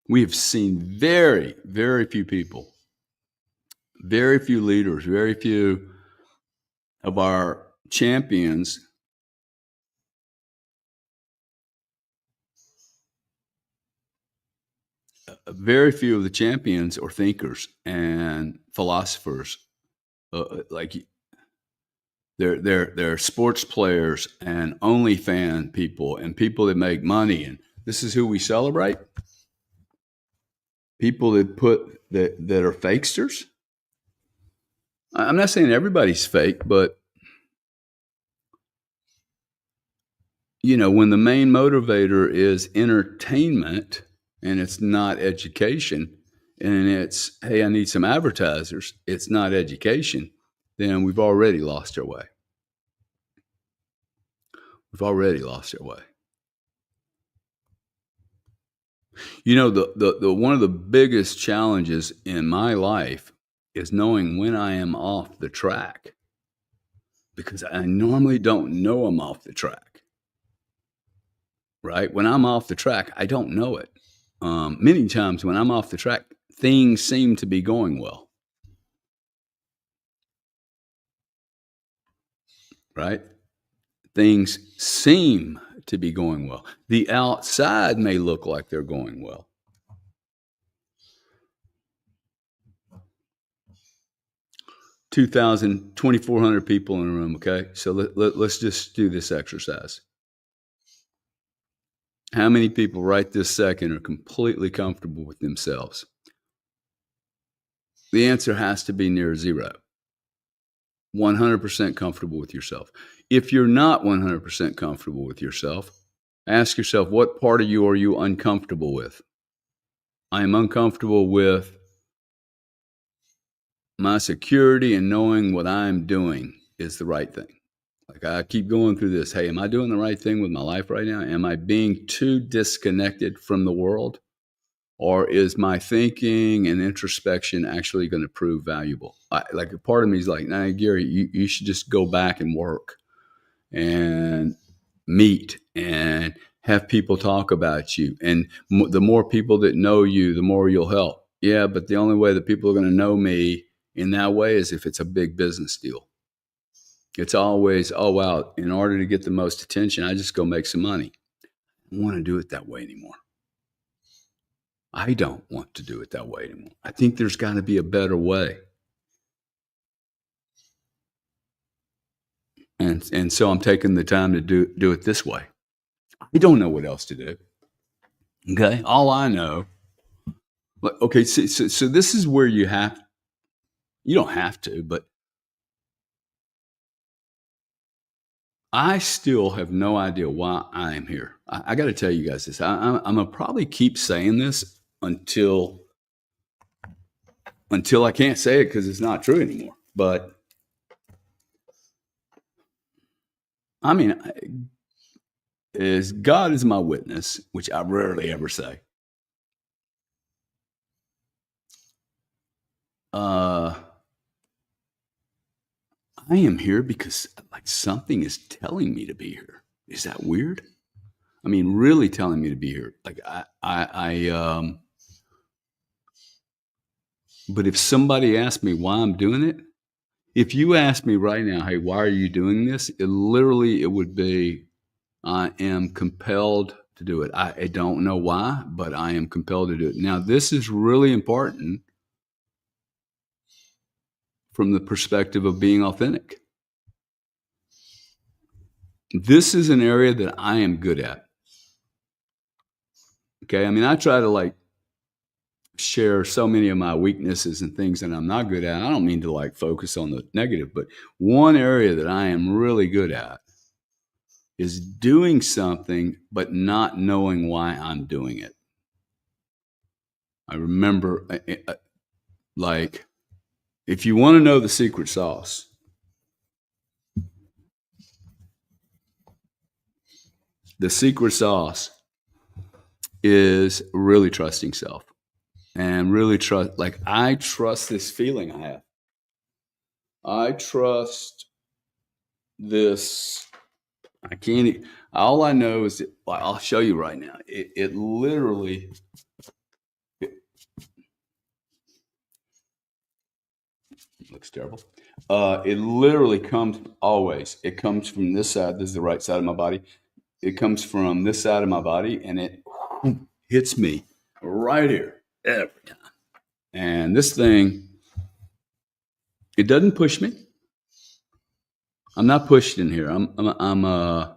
We have seen very, very few people, very few leaders, very few of our champions very few of the champions or thinkers and philosophers, like they're sports players and OnlyFans people and people that make money, and this is who we celebrate. People that are fakesters. I'm not saying everybody's fake, but when the main motivator is entertainment and it's not education, and it's, hey, I need some advertisers, it's not education, then we've already lost our way. We've already lost our way. The one of the biggest challenges in my life is knowing when I am off the track, because I normally don't know I'm off the track. Right? When I'm off the track, I don't know it. Many times when I'm off the track, things seem to be going well. Right? Things seem to be going well. The outside may look like they're going well. $2,000, 2,400 people in a room, okay? So let's just do this exercise. How many people right this second are completely comfortable with themselves? The answer has to be near zero. 100% comfortable with yourself. If you're not 100% comfortable with yourself, ask yourself, what part of you are you uncomfortable with? I am uncomfortable with my security and knowing what I'm doing is the right thing. Like, I keep going through this. Hey, am I doing the right thing with my life right now? Am I being too disconnected from the world? Or is my thinking and introspection actually going to prove valuable? Like, a part of me is like, nah, Gary, you should just go back and work and meet and have people talk about you. And the more people that know you, the more you'll help. Yeah, but the only way that people are going to know me in that way is if it's a big business deal. It's always, oh, wow, in order to get the most attention, I just go make some money. I don't want to do it that way anymore. I don't want to do it that way anymore. I think there's got to be a better way. And so I'm taking the time to do it this way. I don't know what else to do. Okay, all I know. Okay, so this is where you don't have to, but I still have no idea why I am here. I got to tell you guys this. I'm gonna probably keep saying this until I can't say it because it's not true anymore. But I mean, is God is my witness, which I rarely ever say. Uh, I am here because like something is telling me to be here. Is that weird? I mean, really telling me to be here. Like but if somebody asked me why I'm doing it, if you ask me right now, hey, why are you doing this? It would be, I am compelled to do it. I don't know why, but I am compelled to do it. Now, this is really important from the perspective of being authentic. This is an area that I am good at. Okay. I mean, I try to like share so many of my weaknesses and things that I'm not good at. I don't mean to like focus on the negative, but one area that I am really good at is doing something but not knowing why I'm doing it. I remember, like, if you want to know the secret sauce, the secret sauce is really trusting self and really trust. Like, I trust this feeling I have. I trust this. I can't. All I know is that, well, I'll show you right now. It literally. It looks terrible. It literally comes always. It comes from this side. This is the right side of my body. It comes from this side of my body, and it hits me right here every time. And this thing, it doesn't push me. I'm not pushed in here. I'm a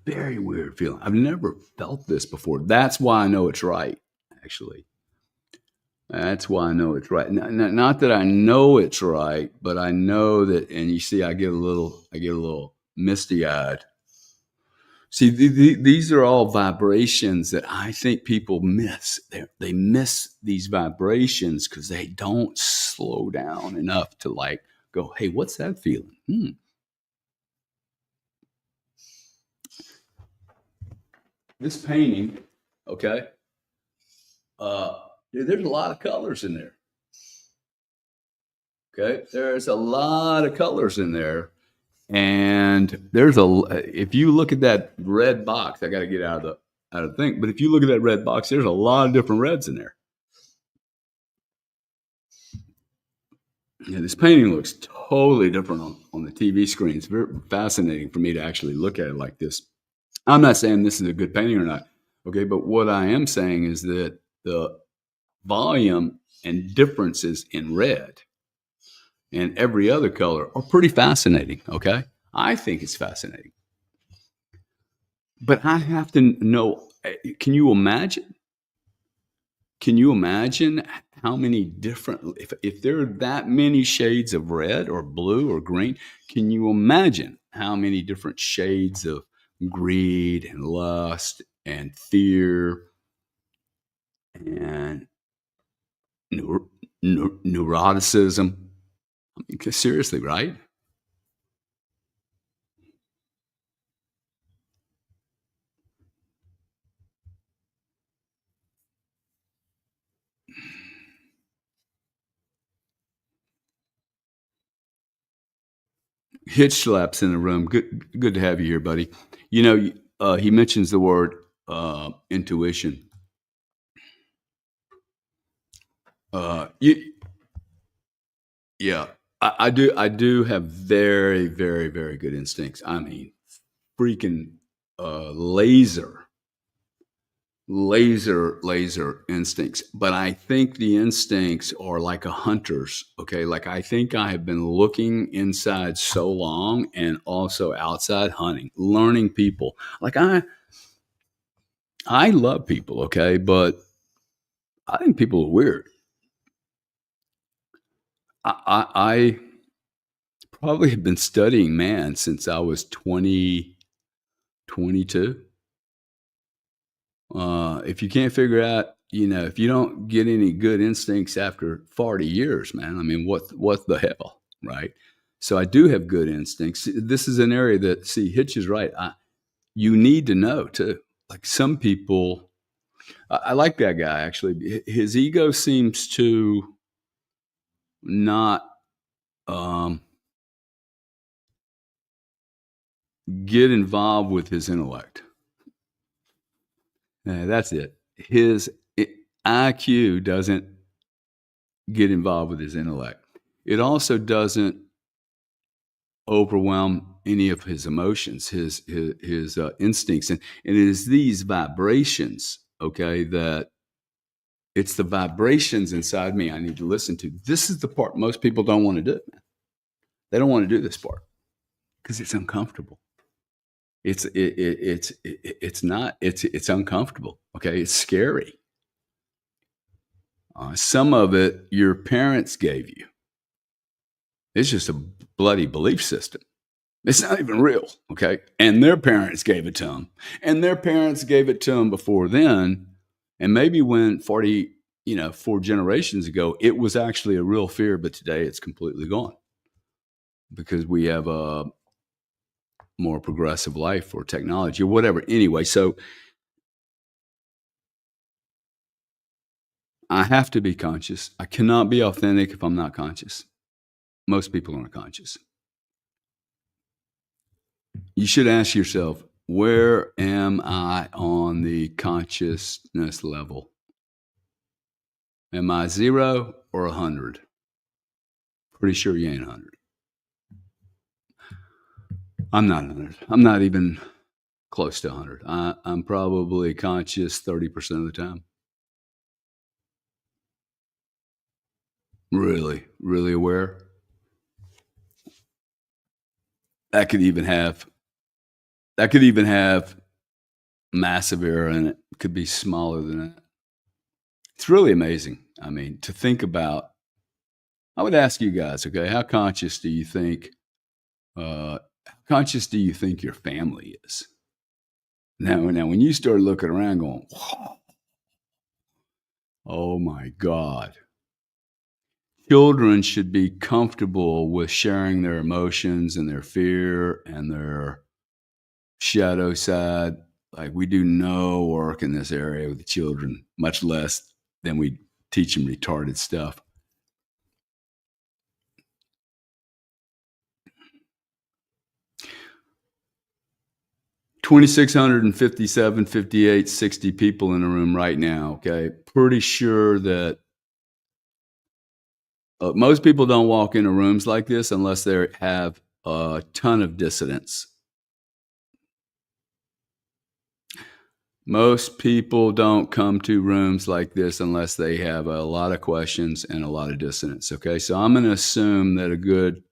very weird feeling. I've never felt this before. That's why I know it's right. Actually, that's why I know it's right. Not that I know it's right, but I know that. And you see, I get a little misty eyed. See, these are all vibrations that I think people miss. They miss these vibrations because they don't slow down enough to like go, hey, what's that feeling? This painting, okay, there's a lot of colors in there. Okay, there's a lot of colors in there. And if you look at that red box, I got to get out of the thing. But if you look at that red box, there's a lot of different reds in there. Yeah, this painting looks totally different on the TV screen. It's very fascinating for me to actually look at it like this. I'm not saying this is a good painting or not, okay, but what I am saying is that the volume and differences in red and every other color are pretty fascinating, okay? I think it's fascinating. But I have to know, can you imagine? Can you imagine how many different, if there are that many shades of red or blue or green, can you imagine how many different shades of greed and lust and fear and neuroticism? I mean, seriously, right? Hitch slaps in the room. Good to have you here, buddy. You know, he mentions the word intuition. You, yeah, I do have very, very, very good instincts. I mean, freaking laser laser instincts. But I think the instincts are like a hunter's. Okay, like I think I have been looking inside so long and also outside hunting, learning people. Like I love people. Okay, but I think people are weird. I probably have been studying man since I was 22. If you can't figure out, if you don't get any good instincts after 40 years, man, I mean, what the hell, right? So I do have good instincts. This is an area that, see, Hitch is right. You need to know too. Like some people, I like that guy actually. His ego seems to not um, get involved with his intellect. That's it. His IQ doesn't get involved with his intellect. It also doesn't overwhelm any of his emotions, his instincts, and it is these vibrations, okay, that it's the vibrations inside me I need to listen to. This is the part most people don't want to do. Man. They don't want to do this part because it's uncomfortable. It's uncomfortable. Okay, it's scary. Some of it your parents gave you. It's just a bloody belief system. It's not even real, okay? And their parents gave it to them. And their parents gave it to them before then. And maybe when 4 generations ago, it was actually a real fear, but today it's completely gone because we have a more progressive life or technology or whatever. Anyway, so I have to be conscious. I cannot be authentic if I'm not conscious. Most people aren't conscious. You should ask yourself, where am I on the consciousness level? Am I 0 or 100? Pretty sure you ain't 100. I'm not 100. I'm not even close to 100. I'm probably conscious 30% of the time. Really, really aware. That could even have massive error in it. It could be smaller than that. It's really amazing. I mean, to think about. I would ask you guys, okay, how conscious do you think your family is? Now, when you start looking around, going, "Oh my God," children should be comfortable with sharing their emotions and their fear and their shadow side. Like we do no work in this area with the children, much less than we teach them retarded stuff. Twenty-six hundred and 58, 60 people in the room right now. Okay, pretty sure that most people don't walk into rooms like this unless they have a ton of dissonance. Most people don't come to rooms like this unless they have a lot of questions and a lot of dissonance. Okay, so I'm going to assume that a good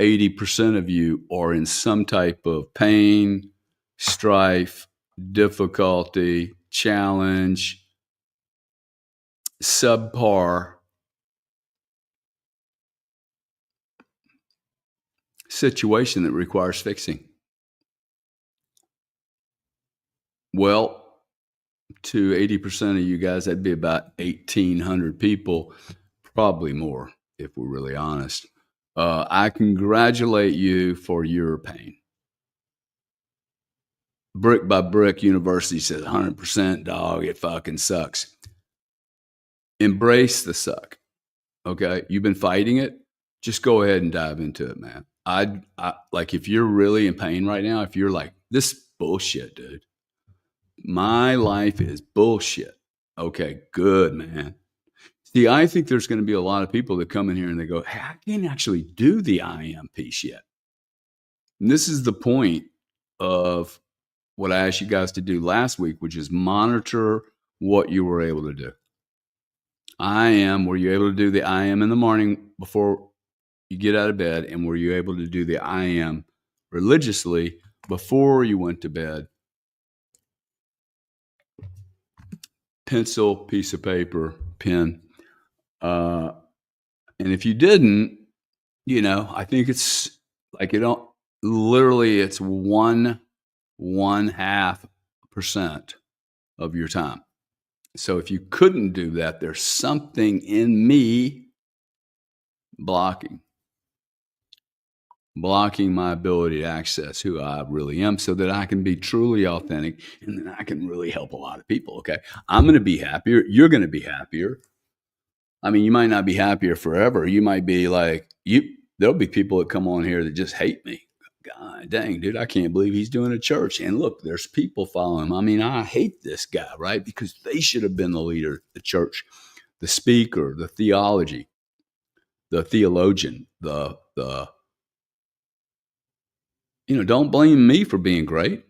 80% of you are in some type of pain, strife, difficulty, challenge, subpar situation that requires fixing. Well, to 80% of you guys, that'd be about 1,800 people, probably more if we're really honest. I congratulate you for your pain. Brick by brick, university says 100%, dog, it fucking sucks. Embrace the suck. Okay, you've been fighting it. Just go ahead and dive into it, man. I like if you're really in pain right now, if you're like, this bullshit, dude, my life is bullshit. Okay, good, man. See, I think there's going to be a lot of people that come in here and they go, hey, I can't actually do the I am piece yet. And this is the point of what I asked you guys to do last week, which is monitor what you were able to do. I am, were you able to do the I am in the morning before you get out of bed? And were you able to do the I am religiously before you went to bed? Pencil, piece of paper, pen. And if you didn't, I think it's like literally it's 1.5% of your time. So if you couldn't do that, there's something in me blocking my ability to access who I really am so that I can be truly authentic and then I can really help a lot of people. Okay. I'm going to be happier. You're going to be happier. I mean, you might not be happier forever. You might be like, there'll be people that come on here that just hate me. God dang, dude, I can't believe he's doing a church. And look, there's people following him. I mean, I hate this guy, right? Because they should have been the leader, the church, the speaker, the theology, the theologian, don't blame me for being great.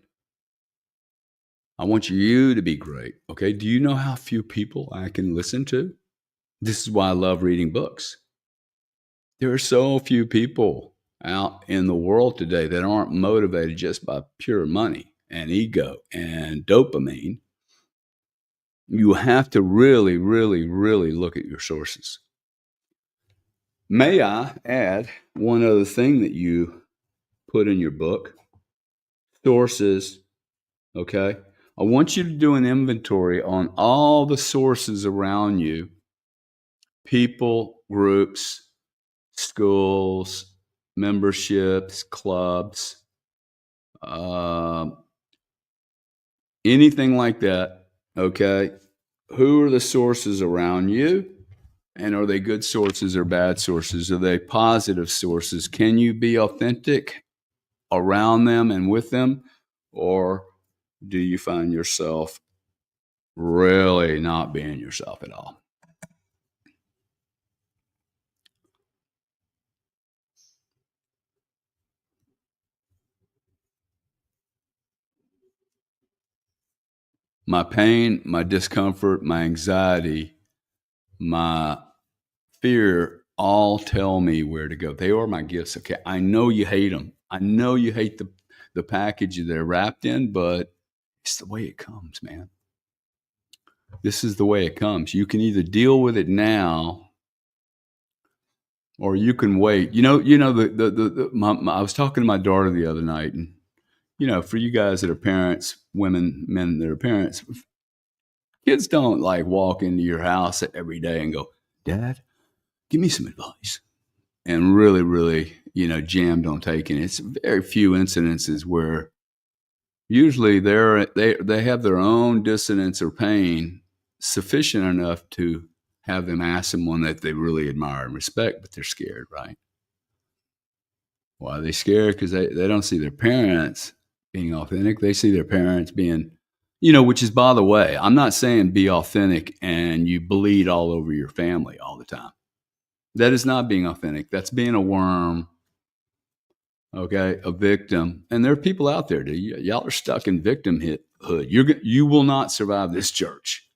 I want you to be great. Okay. Do you know how few people I can listen to? This is why I love reading books. There are so few people out in the world today that aren't motivated just by pure money and ego and dopamine. You have to really, really, really look at your sources. May I add one other thing that you put in your book? Sources, okay? I want you to do an inventory on all the sources around you, people, groups, schools, memberships, clubs, anything like that, okay? Who are the sources around you? And are they good sources or bad sources? Are they positive sources? Can you be authentic around them and with them? Or do you find yourself really not being yourself at all? My pain, my discomfort, my anxiety, my fear all tell me where to go. They are my gifts. Okay. I know you hate them. I know you hate the package they're wrapped in, but it's the way it comes, man. This is the way it comes. You can either deal with it now or you can wait. I was talking to my daughter the other night, and for you guys that are parents, women, men that are parents, kids don't like walk into your house every day and go, Dad, give me some advice. And really, really, jammed on taking it. It's very few incidences where usually they have their own dissonance or pain sufficient enough to have them ask someone that they really admire and respect, but they're scared, right? Why are they scared? Because they don't see their parents being authentic. They see their parents being, which is, by the way, I'm not saying be authentic and you bleed all over your family all the time. That is not being authentic. That's being a worm, okay, a victim. And there are people out there, y'all are stuck in victimhood. You will not survive this church.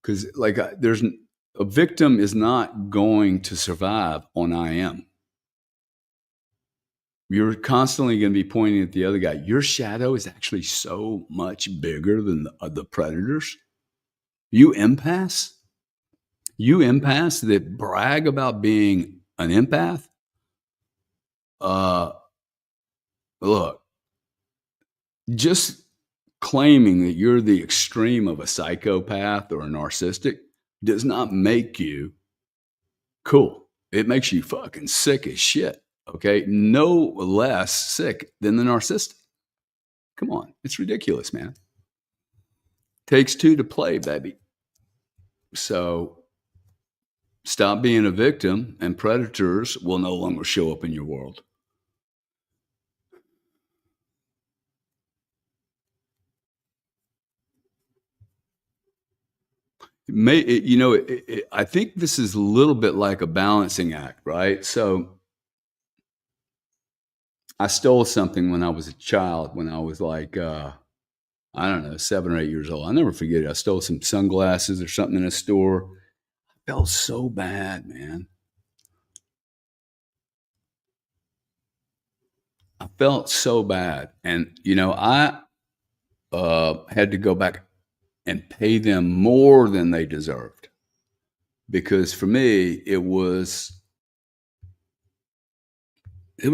Because there's a victim is not going to survive on I am. You're constantly going to be pointing at the other guy. Your shadow is actually so much bigger than the predators. You empaths that brag about being an empath. Look, just claiming that you're the extreme of a psychopath or a narcissistic does not make you cool. It makes you fucking sick as shit. Okay. No less sick than the narcissistic. Come on. It's ridiculous, man. Takes two to play, baby. So Stop being a victim, and predators will no longer show up in your world. I think this is a little bit like a balancing act, right? So I stole something when I was a child, when I was like, I don't know, 7 or 8 years old. I'll never forget it. I stole some sunglasses or something in a store. I felt so bad, man. I felt so bad. And, I had to go back and pay them more than they deserved. Because for me, it was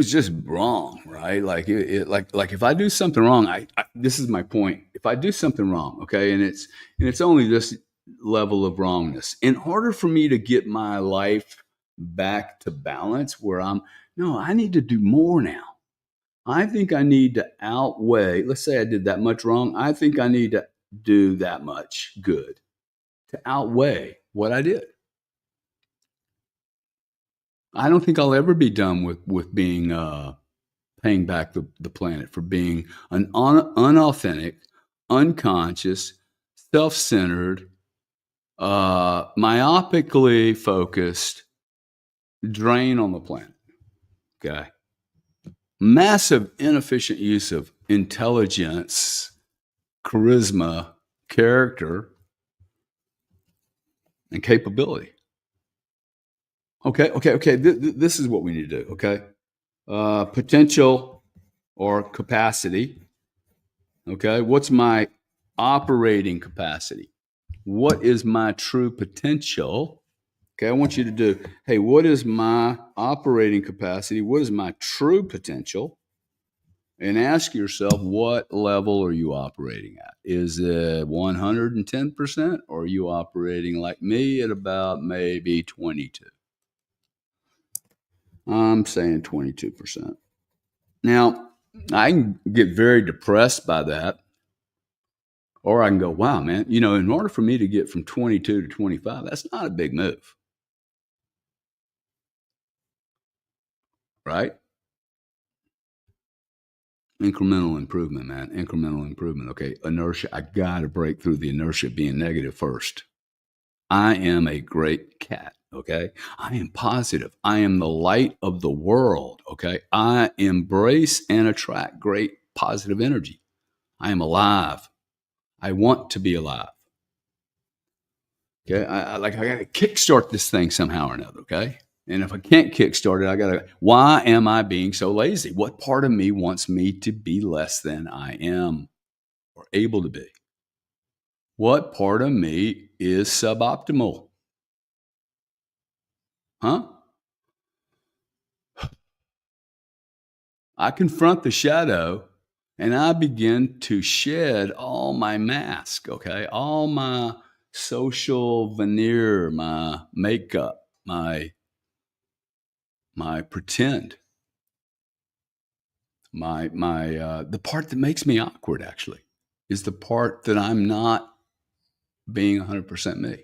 just wrong, right? Like if I do something wrong, this is my point. If I do something wrong, okay, and it's only this level of wrongness, in order for me to get my life back to balance, where no, I need to do more now. I think I need to outweigh. Let's say I did that much wrong. I think I need to do that much good to outweigh what I did. I don't think I'll ever be done with being paying back the planet for being an unauthentic, unconscious, self-centered, myopically focused drain on the planet. Okay, massive inefficient use of intelligence, charisma, character, and capability. Okay. This is what we need to do. Okay, potential or capacity. Okay, what's my operating capacity? What is my true potential? Okay, I want you to do, hey, what is my operating capacity? What is my true potential? And ask yourself, what level are you operating at? Is it 110%, or are you operating like me at about maybe 22? I'm saying 22%. Now, I can get very depressed by that, or I can go, wow, man, in order for me to get from 22 to 25, that's not a big move, right? Incremental improvement, man. Incremental improvement. Okay, inertia. I got to break through the inertia being negative first. I am a great cat. Okay, I am positive. I am the light of the world. Okay, I embrace and attract great positive energy. I am alive. I want to be alive. Okay, I got to kickstart this thing somehow or another. Okay, and if I can't kickstart it, I got to. Why am I being so lazy? What part of me wants me to be less than I am or able to be? What part of me is suboptimal? Huh? I confront the shadow and I begin to shed all my mask, okay? All my social veneer, my makeup, my pretend, my the part that makes me awkward actually is the part that I'm not being 100% me.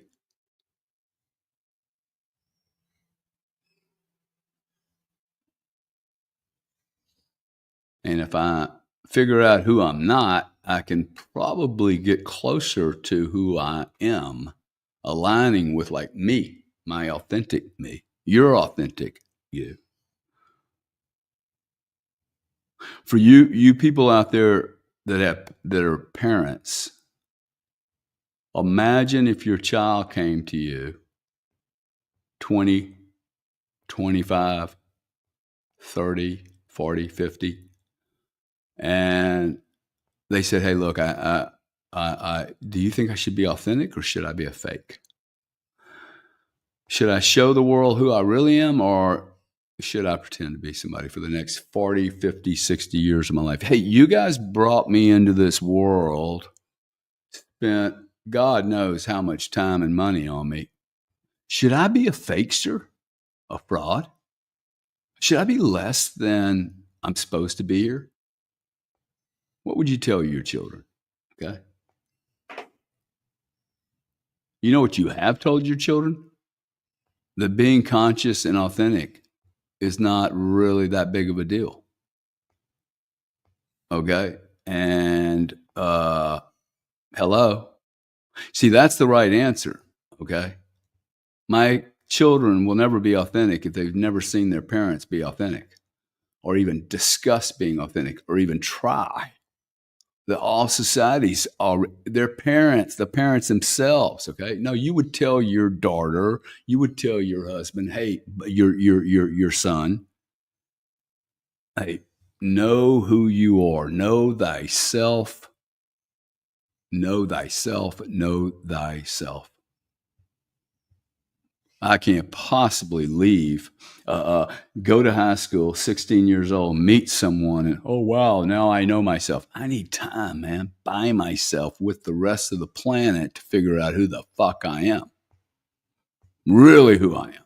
And if I figure out who I'm not, I can probably get closer to who I am, aligning with like me, my authentic me, your authentic you. For you people out there that are parents, imagine if your child came to you 20, 25, 30, 40, 50, and they said, "Hey, look, do you think I should be authentic or should I be a fake? Should I show the world who I really am, or should I pretend to be somebody for the next 40, 50, 60 years of my life? Hey, you guys brought me into this world, spent God knows how much time and money on me. Should I be a fakester, a fraud? Should I be less than I'm supposed to be here?" What would you tell your children? Okay. You know what you have told your children? that being conscious and authentic is not really that big of a deal. Okay. And hello. See, that's the right answer. Okay. My children will never be authentic if they've never seen their parents be authentic or even discuss being authentic or even try. The all societies are their parents, the parents themselves. Okay. No, you would tell your daughter, you would tell your husband, hey, your son, hey, know who you are, know thyself, know thyself, know thyself. I can't possibly leave, go to high school, 16 years old, meet someone, and oh, wow, now I know myself. I need time, man, by myself with the rest of the planet to figure out who the fuck I am, really who I am.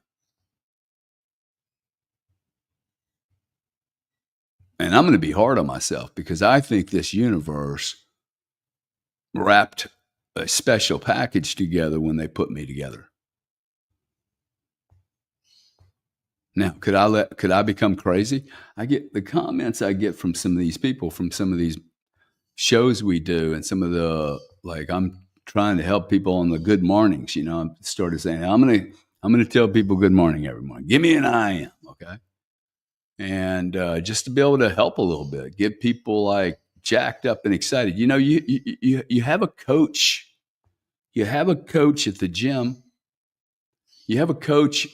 And I'm going to be hard on myself because I think this universe wrapped a special package together when they put me together. Now, could I become crazy? I get the comments I get from some of these people, from some of these shows we do, and some of the like. I'm trying to help people on the good mornings. I started saying I'm gonna tell people good morning every morning. Give me an I am, okay, and just to be able to help a little bit, get people like jacked up and excited. You have a coach. You have a coach at the gym. You have a coach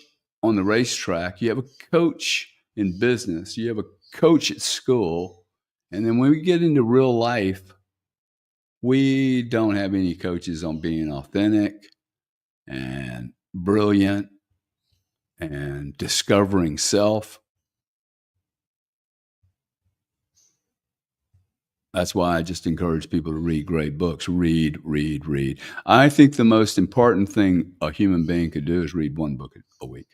on the racetrack. You have a coach in business. You have a coach at school. And then when we get into real life, we don't have any coaches on being authentic and brilliant and discovering self. That's why I just encourage people to read great books. Read, read, read. I think the most important thing a human being could do is read one book a week.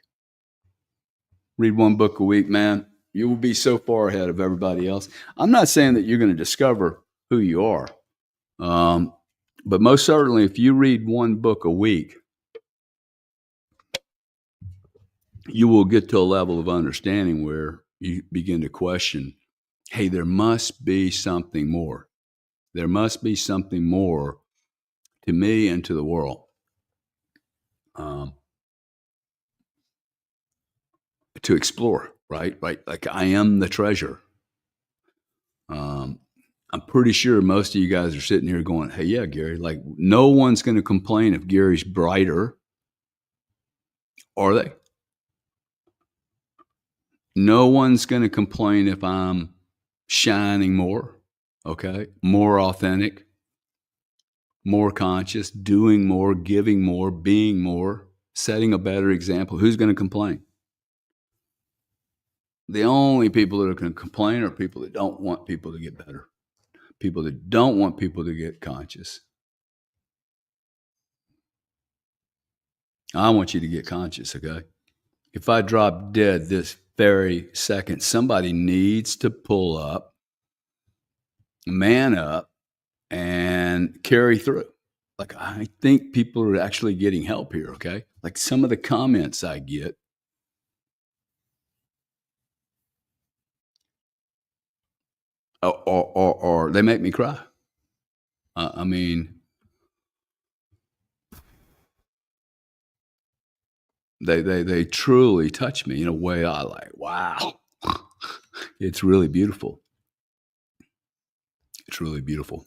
Read one book a week, man. You will be so far ahead of everybody else. I'm not saying that you're going to discover who you are, but most certainly, if you read one book a week, you will get to a level of understanding where you begin to question, hey, there must be something more. There must be something more to me and to the world. Um, to explore, right? Right. Like I am the treasure. Um, I'm pretty sure most of you guys are sitting here going, hey, yeah, Gary, like no one's going to complain if Gary's brighter, are they? No one's going to complain if I'm shining more, okay? More authentic, more conscious, doing more, giving more, being more, setting a better example. Who's going to complain? The only people that are going to complain are people that don't want people to get better, people that don't want people to get conscious. I want you to get conscious, okay? If I drop dead this very second, somebody needs to pull up, man up, and carry through. Like, I think people are actually getting help here, okay? Like some of the comments I get, or they make me cry. I mean, they truly touch me in a way I like, wow. It's really beautiful. It's really beautiful.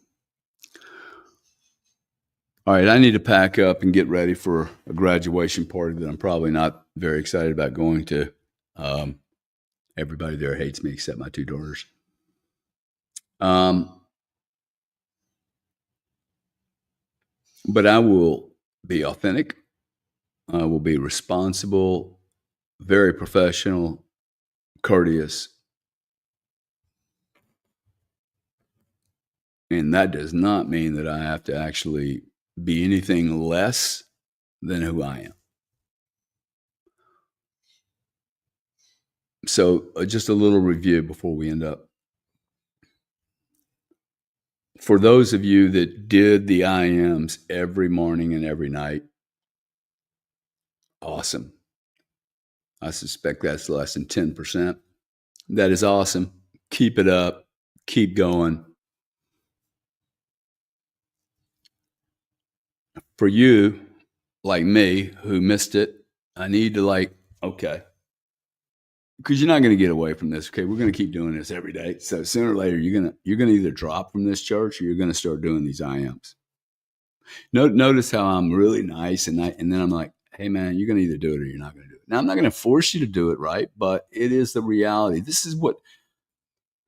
All right, I need to pack up and get ready for a graduation party that I'm probably not very excited about going to. Um, Everybody there hates me except my two daughters. Um, but I will be authentic. I will be responsible, very professional, courteous. And that does not mean that I have to actually be anything less than who I am. So, just a little review before we end up. For those of you that did the IMs every morning and every night, awesome. I suspect that's less than 10%. That is awesome. Keep it up. Keep going. For you, like me, who missed it, I need to okay, because you're not going to get away from this. Okay, we're going to keep doing this every day. So sooner or later, you're gonna either drop from this church or you're going to start doing these IMs. Notice how I'm really nice, and then I'm like, hey man, you're going to either do it or you're not going to do it. Now I'm not going to force you to do it, right? But it is the reality. This is what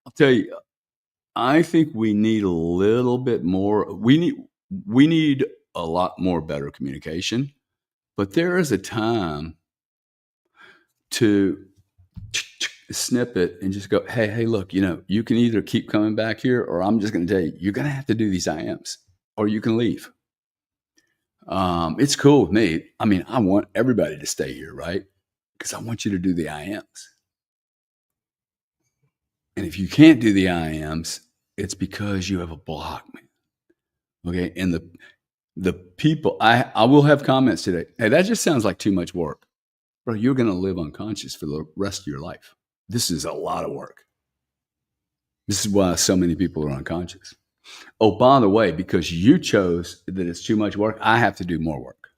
I'll tell you. I think we need a little bit more. We need a lot more better communication. But there is a time to snip it and just go, hey, look, you can either keep coming back here, or I'm just going to tell you, you're going to have to do these IMs, or you can leave. It's cool with me. I mean, I want everybody to stay here, right? Because I want you to do the IMs. And if you can't do the IMs, it's because you have a block, man. Okay. And the people, I will have comments today. Hey, that just sounds like too much work. Bro, you're going to live unconscious for the rest of your life. This is a lot of work. This is why so many people are unconscious. Oh, by the way, because you chose that it's too much work, I have to do more work.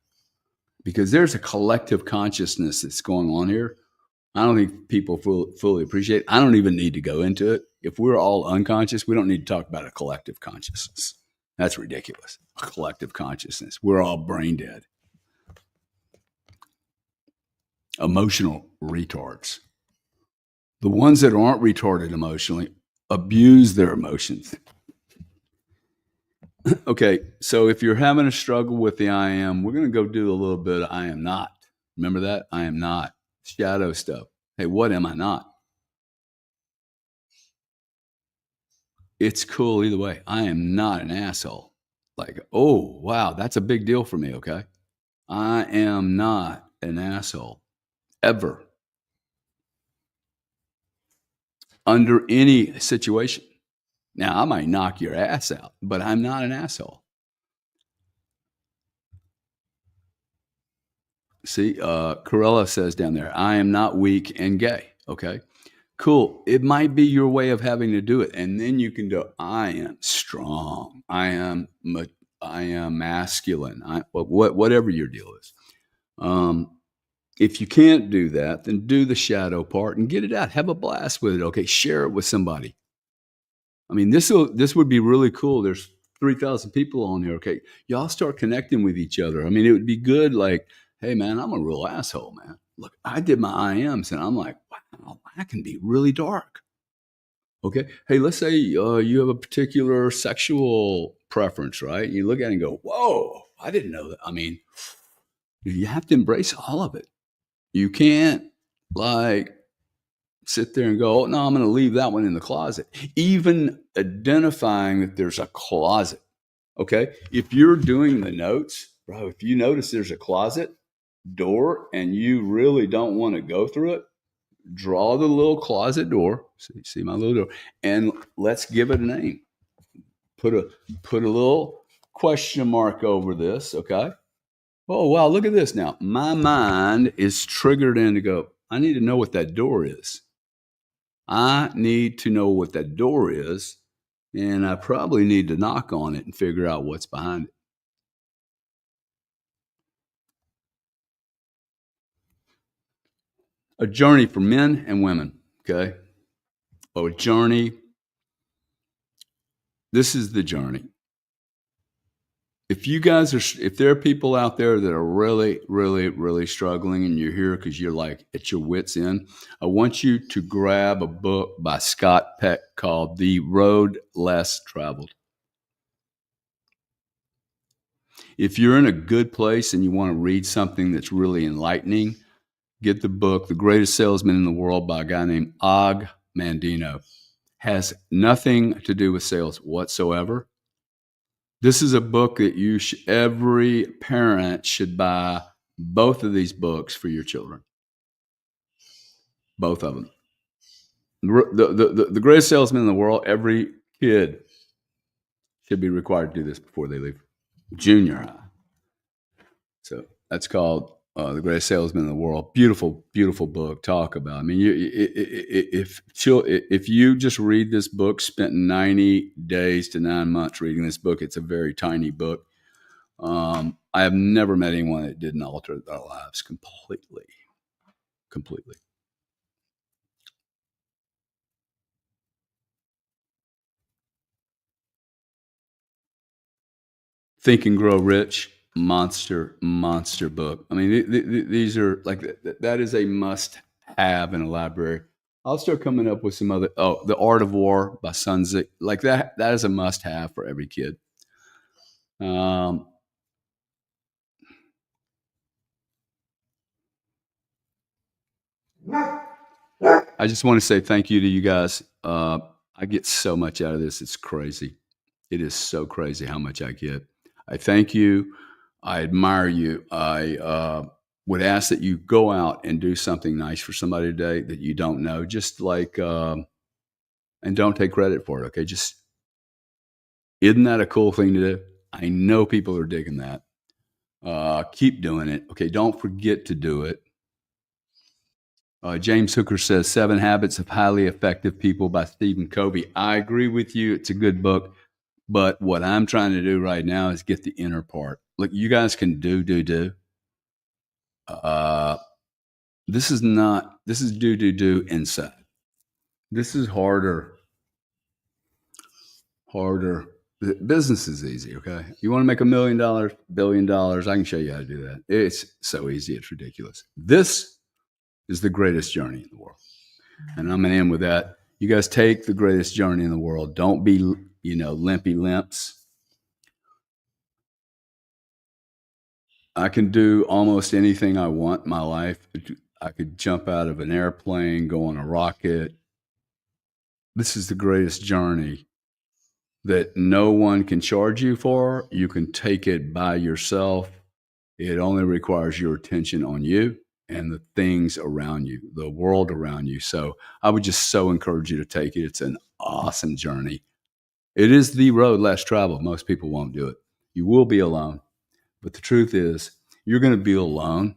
Because there's a collective consciousness that's going on here. I don't think people fully appreciate it. I don't even need to go into it. If we're all unconscious, we don't need to talk about a collective consciousness. That's ridiculous. A collective consciousness. We're all brain dead. Emotional retards. The ones that aren't retarded emotionally abuse their emotions. Okay, so if you're having a struggle with the I am, we're going to go do a little bit of I am not. Remember that? I am not. Shadow stuff. Hey, what am I not? It's cool either way. I am not an asshole. Like, oh, wow, that's a big deal for me, okay? I am not an asshole. Ever. Under any situation. Now, I might knock your ass out, but I'm not an asshole. See, Corella says down there, I am not weak and gay. Okay, cool. It might be your way of having to do it. And then you can go, I am strong. I am masculine. Whatever your deal is. If you can't do that, then do the shadow part and get it out. Have a blast with it. Okay, share it with somebody. I mean, this would be really cool. There's 3,000 people on here. Okay, y'all start connecting with each other. I mean, it would be good. Like, hey, man, I'm a real asshole, man. Look, I did my IMs, and I'm like, wow, I can be really dark. Okay, hey, let's say you have a particular sexual preference, right? You look at it and go, whoa, I didn't know that. I mean, you have to embrace all of it. You can't sit there and go, oh, no, I'm going to leave that one in the closet. Even identifying that there's a closet. Okay. If you're doing the notes, bro, if you notice there's a closet door and you really don't want to go through it, draw the little closet door. See my little door, and let's give it a name. Put a little question mark over this. Okay. Oh, wow. Look at this now. My mind is triggered in to go, I need to know what that door is. I need to know what that door is, and I probably need to knock on it and figure out what's behind it. A journey for men and women, okay? A journey. This is the journey. If there are people out there that are really, really, really struggling and you're here because you're like at your wit's end, I want you to grab a book by Scott Peck called The Road Less Traveled. If you're in a good place and you want to read something that's really enlightening, get the book, The Greatest Salesman in the World by a guy named Og Mandino. Has nothing to do with sales whatsoever. This is a book that every parent should buy both of these books for your children. Both of them. The Greatest Salesman in the World, every kid should be required to do this before they leave junior high. So that's called The Greatest Salesman in the World. Beautiful, beautiful book. Talk about. I mean, if you just read this book, spent 90 days to 9 months reading this book. It's a very tiny book. I have never met anyone that didn't alter their lives completely, completely. Think and Grow Rich, monster book. I mean, these are like that is a must have in a library. I'll start coming up with some other. Oh, The Art of War by Sun Tzu, like that. That is a must have for every kid. Um, I just want to say thank you to you guys. I get so much out of this. It's crazy. It is so crazy how much I get. I thank you. I admire you. I would ask that you go out and do something nice for somebody today that you don't know. Just like, and don't take credit for it. Okay. Just, isn't that a cool thing to do? I know people are digging that. Keep doing it. Okay. Don't forget to do it. James Hooker says Seven Habits of Highly Effective People by Stephen Covey. I agree with you. It's a good book. But what I'm trying to do right now is get the inner part. Look, you guys can do. Uh, this is not, this is do inside. This is harder. The business is easy, okay? You want to make $1 million, $1 billion, I can show you how to do that. It's so easy, it's ridiculous. This is the greatest journey in the world. And I'm going to end with that. You guys take the greatest journey in the world. Don't be, limpy limps. I can do almost anything I want in my life. I could jump out of an airplane, go on a rocket. This is the greatest journey that no one can charge you for. You can take it by yourself. It only requires your attention on you and the things around you, the world around you. So I would just so encourage you to take it. It's an awesome journey. It is the road less traveled. Most people won't do it. You will be alone. But the truth is, you're going to be alone,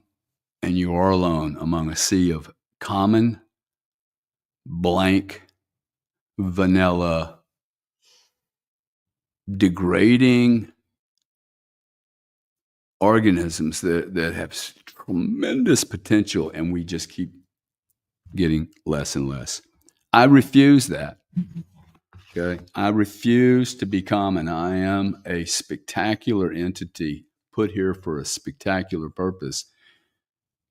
and you are alone among a sea of common, blank, vanilla, degrading organisms that have tremendous potential, and we just keep getting less and less. I refuse that. Okay. I refuse to be common. I am a spectacular entity put here for a spectacular purpose,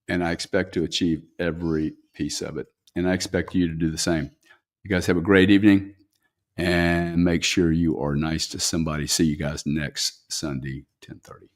and I expect to achieve every piece of it. And I expect you to do the same. You guys have a great evening, and make sure you are nice to somebody. See you guys next Sunday, 10:30.